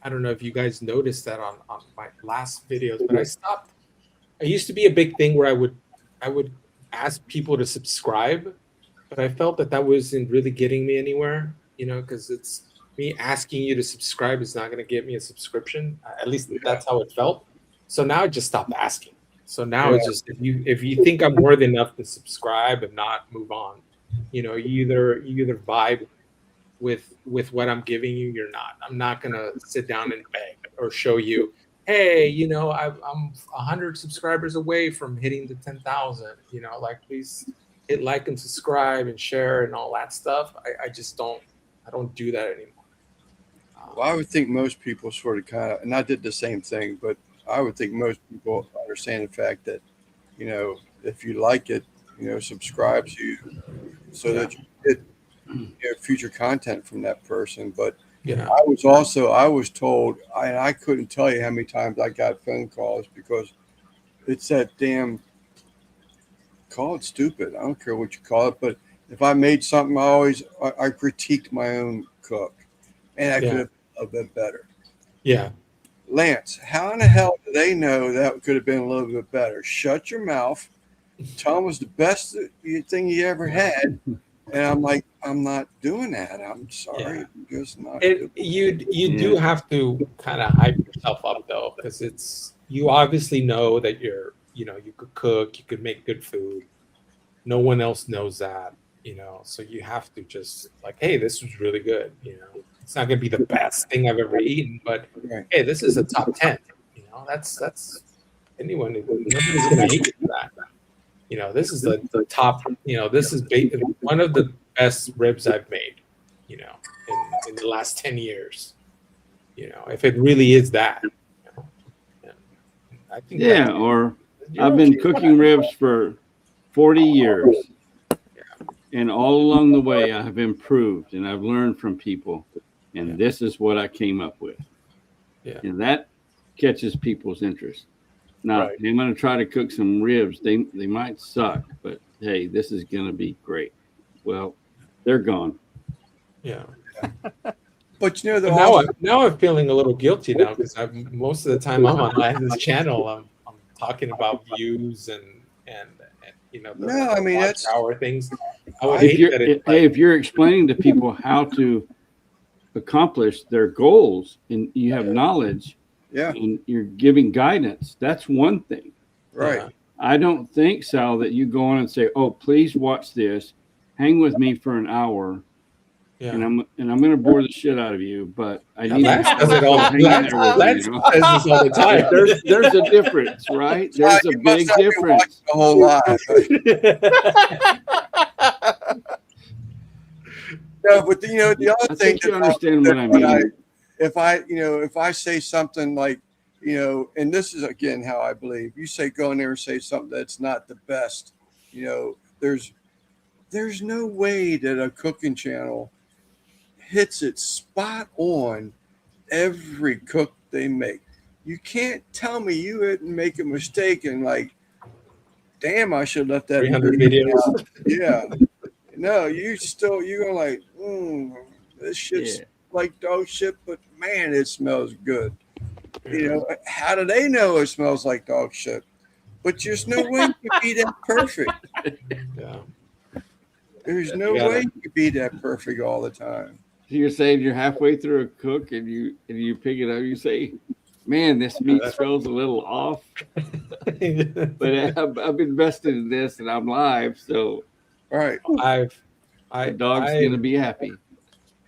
I don't know if you guys noticed that on my last videos, but I stopped. It used to be a big thing where I would ask people to subscribe, but I felt that wasn't really getting me anywhere, you know, because it's me asking you to subscribe is not going to get me a subscription. At least that's how it felt. So now I just stopped asking. So now it's just if you think I'm worthy enough to subscribe and not move on, you know, you either vibe with what I'm giving you, you're not. I'm not gonna sit down and beg or show you, hey, you know, I'm 100 subscribers away from hitting the 10,000. You know, like, please hit like and subscribe and share and all that stuff. I just don't. I don't do that anymore. Well, I would think most people sort of kind of, and I did the same thing, but I would think most people understand the fact that, you know, if you like it, you know, subscribe to you so that you get, you know, future content from that person. But Yeah. I was told, I couldn't tell you how many times I got phone calls because it's that damn, call it stupid. I don't care what you call it, but if I made something, I critiqued my own cook, and I could have a bit better. Yeah. Lance, how in the hell do they know that could have been a little bit better? Shut your mouth. Tell them it was the best thing you ever had. And I'm like, I'm not doing that. I'm sorry. Yeah. I'm just not. You do have to kind of hype yourself up though, because you obviously know that you could cook, you could make good food. No one else knows that, you know, so you have to just like, hey, this was really good. You know, it's not going to be the best thing I've ever eaten, but hey, this is a top 10. You know, that's nobody's going to hate you for that. You know, this is the top. You know, this is one of the best ribs I've made. You know, in the last 10 years. You know, if it really is that. You know? I think. Yeah, or I've been cooking ribs for 40 years. And all along the way, I have improved and I've learned from people. And this is what I came up with. Yeah. And that catches people's interest. Now, Right. I'm going to try to cook some ribs. They might suck, but hey, this is going to be great. Well, they're gone. Yeah. But you know, the Now I'm feeling a little guilty now because most of the time I'm on this channel, I'm talking about views and you know the No, I mean, watch that's- hour things. I would If hate you're, that it's if you're explaining to people how to accomplish their goals and you have knowledge yeah, and you're giving guidance, that's one thing. right. Yeah. I don't think, Sal, that you go on and say, "Oh, please watch this. Hang with me for an hour, Yeah. and I'm going to bore the shit out of you." But I Yeah, need Lance to does it all. hang in Lance, there with Lance you, you know? says this all the time. There's a difference, right? There's a You must big not be difference. watching the whole live. No, but you know, the other I thing think you that understand what I when mean. if I say something like, you know, and this is again how I believe, you say go in there and say something that's not the best, you know, there's no way that a cooking channel hits it spot on every cook they make. You can't tell me you didn't make a mistake and like, damn, I should have left that 300 video videos. out. Yeah. No, you're gonna like, this shit's Yeah. like dog shit, but man, it smells good. You know, how do they know it smells like dog shit? But there's no way you could be that perfect. Yeah. There's no Yeah. way you could be that perfect all the time. So you're saying you're halfway through a cook and you pick it up, you say, "Man, this meat smells a little off," but I've invested in this and I'm live, so All right. the dog's gonna be happy.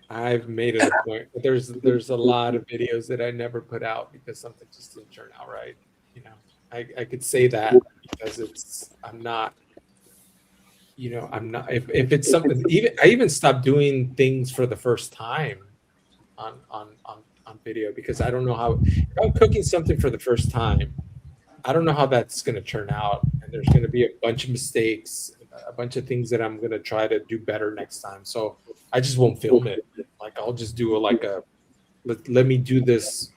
I've made it a point, but there's a lot of videos that I never put out because something just didn't turn out right. You know, I could say that because I'm not. You know, I'm not. If it's something, I even stopped doing things for the first time on video because I don't know how. If I'm cooking something for the first time, I don't know how that's going to turn out, and there's going to be a bunch of mistakes, a bunch of things that I'm going to try to do better next time. So I just won't film it. Like I'll just do let me do this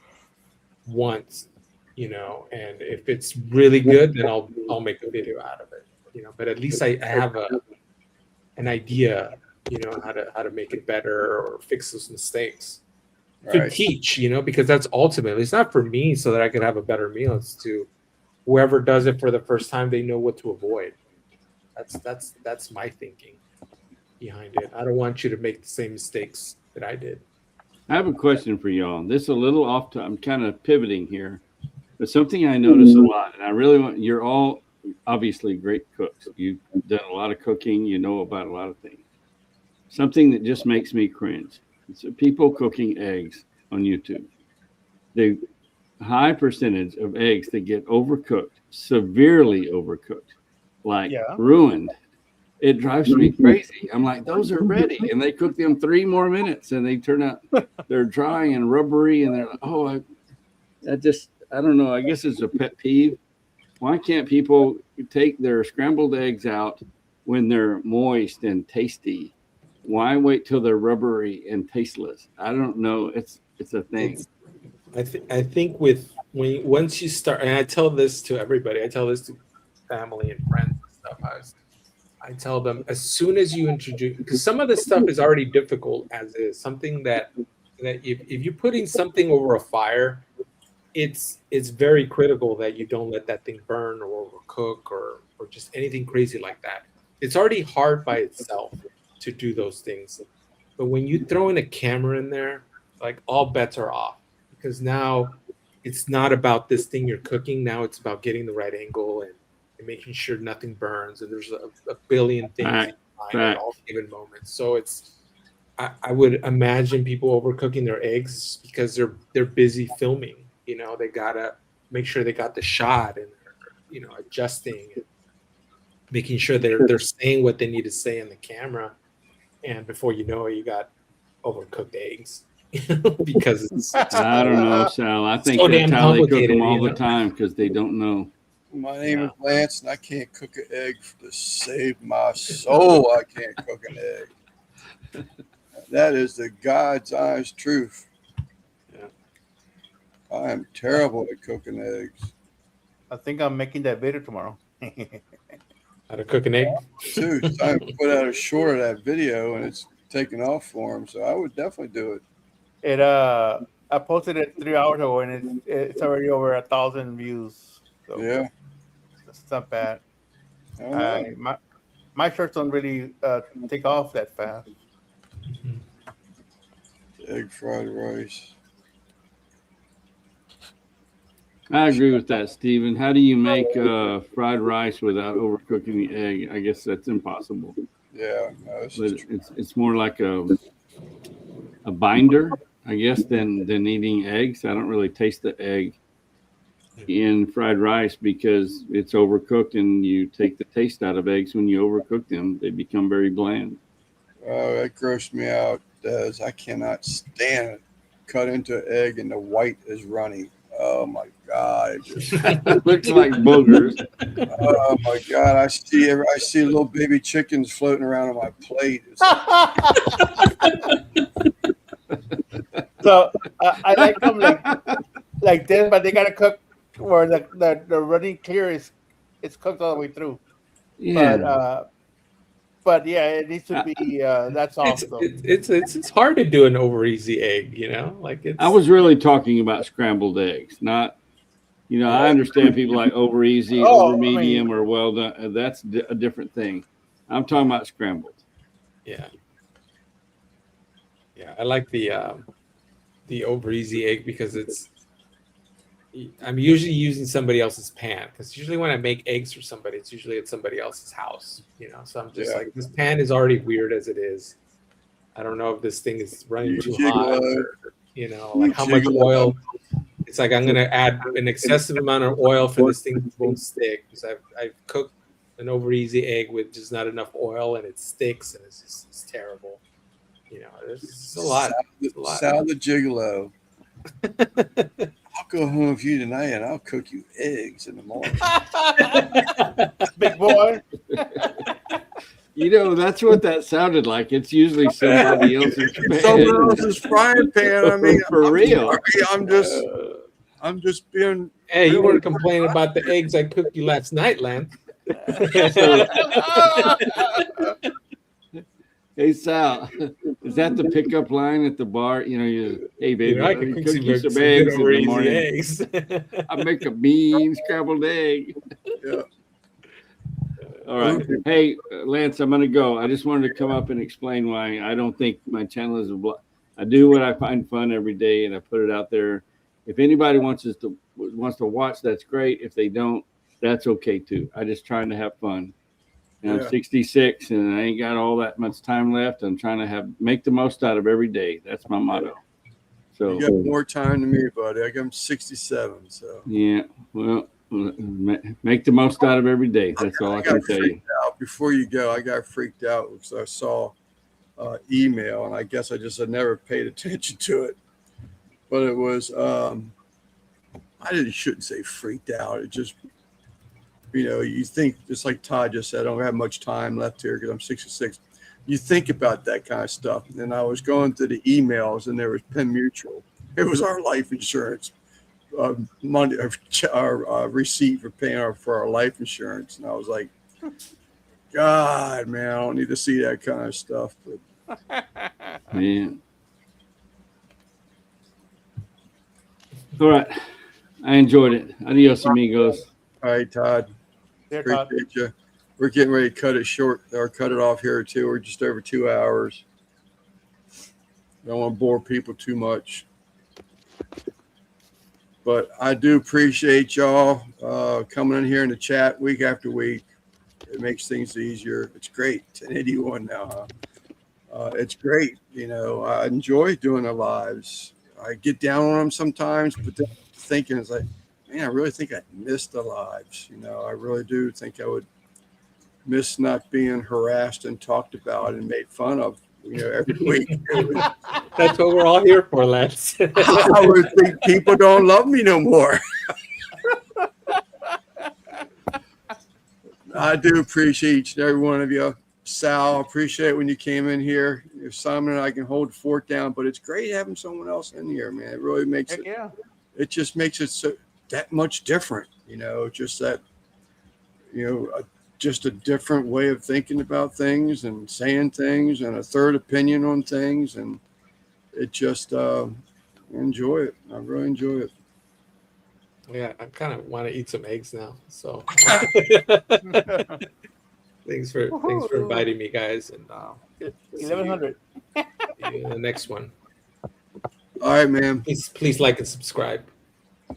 once, you know, and if it's really good, then I'll make a video out of it, you know. But at least I have an idea, you know, how to make it better or fix those mistakes. To Right. teach, you know, because that's ultimately, it's not for me so that I could have a better meal. It's to whoever does it for the first time, they know what to avoid. That's my thinking behind it. I don't want you to make the same mistakes that I did. I have a question for y'all. This is a little off. I'm kind of pivoting here, but something I notice a lot, and I really want. You're all obviously great cooks. You've done a lot of cooking. You know about a lot of things. Something that just makes me cringe. It's people cooking eggs on YouTube. The high percentage of eggs that get overcooked, severely overcooked, like ruined. It drives me crazy. I'm like, those are ready, and they cook them 3 more minutes, and they turn out they're dry and rubbery, and they're like, oh, I don't know. I guess it's a pet peeve. Why can't people take their scrambled eggs out when they're moist and tasty? Why wait till they're rubbery and tasteless? I don't know. It's a thing. I think once you start, and I tell this to everybody, I tell this to family and friends and stuff. I tell them as soon as you introduce, because some of this stuff is already difficult as is. Something that if you're putting something over a fire, it's very critical that you don't let that thing burn or overcook or just anything crazy like that. It's already hard by itself to do those things, but when you throw in a camera in there, like all bets are off, because now it's not about this thing you're cooking. Now it's about getting the right angle and making sure nothing burns, and there's a billion things in mind at all given moments. So I would imagine people overcooking their eggs because they're busy filming. You know, they gotta make sure they got the shot and you know, adjusting and making sure they're saying what they need to say in the camera. And before you know it, you got overcooked eggs. Because it's I don't know, Sal. I think so that's damn how they cook complicated, them all you the know? time because they don't know. My name Yeah. is Lance, and I can't cook an egg to save my soul. I can't cook an egg. That is the God's honest truth. Yeah. I am terrible at cooking eggs. I think I'm making that video tomorrow. How to cook an egg? Too. I put out a short of that video, and it's taken off for him. So I would definitely do it. It I posted it 3 hours ago, and it's already over 1,000 views. So Yeah, it's not bad. I don't know. My shirts don't really take off that fast. Egg fried rice. I agree with that, Stephen. How do you make fried rice without overcooking the egg? I guess that's impossible. Yeah, no, this But is true. it's more like a binder, I guess, than eating eggs. I don't really taste the egg in fried rice because it's overcooked, and you take the taste out of eggs when you overcook them. They become very bland. Oh, that grossed me out. Does I cannot stand it. Cut into an egg and the white is runny. Oh my God! It just, It looks like boogers. oh my God! I see little baby chickens floating around on my plate. It's So I like them like this, but they gotta cook where the running clear is it's cooked all the way through. Yeah. But yeah, it needs to be that's It's, also. it's hard to do an over easy egg, you know? Like it's I was really talking about scrambled eggs, not, I understand people like over easy, Oh, over I mean- medium, or well done. That's a different thing. I'm talking about scrambled. yeah. Yeah, I like the over easy egg because I'm usually using somebody else's pan, because usually when I make eggs for somebody, it's usually at somebody else's house, So I'm just Yeah. like, this pan is already weird as it is. I don't know if this thing is running You too jiggle hot, it. or, like how much Jiggle it oil. It's like I'm gonna add an excessive amount of oil for this thing to won't stick, because I've cooked an over easy egg with just not enough oil, and it sticks, and it's terrible. It's a lot. It's a lot. Sal the Gigolo. I'll go home with you tonight, and I'll cook you eggs in the morning. Big boy. That's what that sounded like. It's usually somebody else's pan. Someone else's frying pan. I mean, For I'm real. sorry, I'm just being. Hey, you weren't complaining about the eggs I cooked you last night, Lance. Hey, Sal, is that the pickup line at the bar? Hey, baby, I let me can cook cook you some some eggs in over the easy morning. eggs. I make a mean scrambled egg. Yeah. All right. Hey, Lance, I'm going to go. I just wanted to come up and explain why I don't think my channel is a blog. I do what I find fun every day, and I put it out there. If anybody wants to watch, that's great. If they don't, that's okay too. I just trying to have fun. And I'm 66, and I ain't got all that much time left. I'm trying to make the most out of every day. That's my motto. So You got more time than me, buddy. I'm 67, so. yeah, well, make the most out of every day. That's all I can tell you. Before you go, I got freaked out because I saw email, and I guess I just had never paid attention to it. But it was, shouldn't say freaked out. It just, you think, just like Todd just said, I don't have much time left here because I'm 66. You think about that kind of stuff. And I was going through the emails, and there was Penn Mutual. It was our life insurance money, our receipt for paying for our life insurance. And I was like, God, man, I don't need to see that kind of stuff. But Man. All right. I enjoyed it. Adios, amigos. all right, Todd, There, Todd. appreciate you. We're getting ready to cut it short or cut it off here too. We're just over 2 hours. Don't want to bore people too much. But I do appreciate y'all coming in here in the chat week after week. It makes things easier. It's great. 1081 now, huh? It's great. I enjoy doing the lives. I get down on them sometimes, but then thinking it's like, man, I really think I missed the lives. I really do think I would miss not being harassed and talked about and made fun of, every week. That's what we're all here for, Lance. I would think people don't love me no more. I do appreciate each and every one of you. Sal, appreciate when you came in here. If Simon and I can hold the fort down, but it's great having someone else in here, man. It really makes Heck it. yeah. It just makes it so that much different, just that, just a different way of thinking about things and saying things and a third opinion on things. And it just, enjoy it. I really enjoy it. Yeah, I kind of want to eat some eggs now. So thanks for inviting me, guys, and see you 1100. in the next one. All right, man. Please like and subscribe.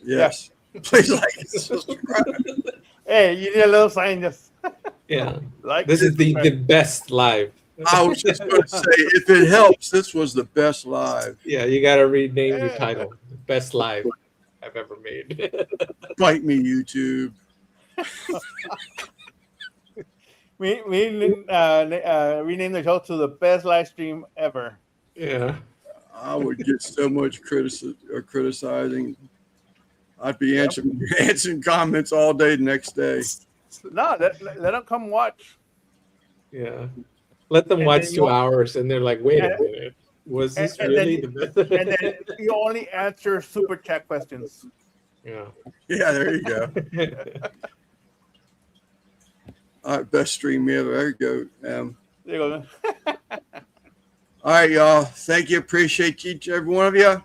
Yes. Please like and subscribe. Hey, you need a little sign just Yeah, like this is the best live. I was just going to say, if it helps, this was the best live. Yeah, you got to rename your title. Best live I've ever made. Bite me, YouTube. we rename the show to the best live stream ever. Yeah. I would get so much criticizing. I'd be answering comments all day the next day. No, let them come watch. Yeah. Let them And watch then 2 hours and they're like, wait a and- minute. Was this and really then- the best? And then you only answer super chat questions. Yeah. Yeah, there you go. All right, best stream ever. There you go. There you go. All right, y'all. Thank you. Appreciate each and every one of you.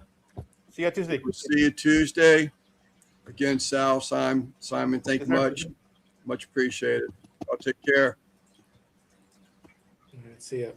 See you Tuesday. We'll see you Tuesday. Again, Sal, Simon, thank you Yes, sir. much. Much appreciated. I'll take care. See ya.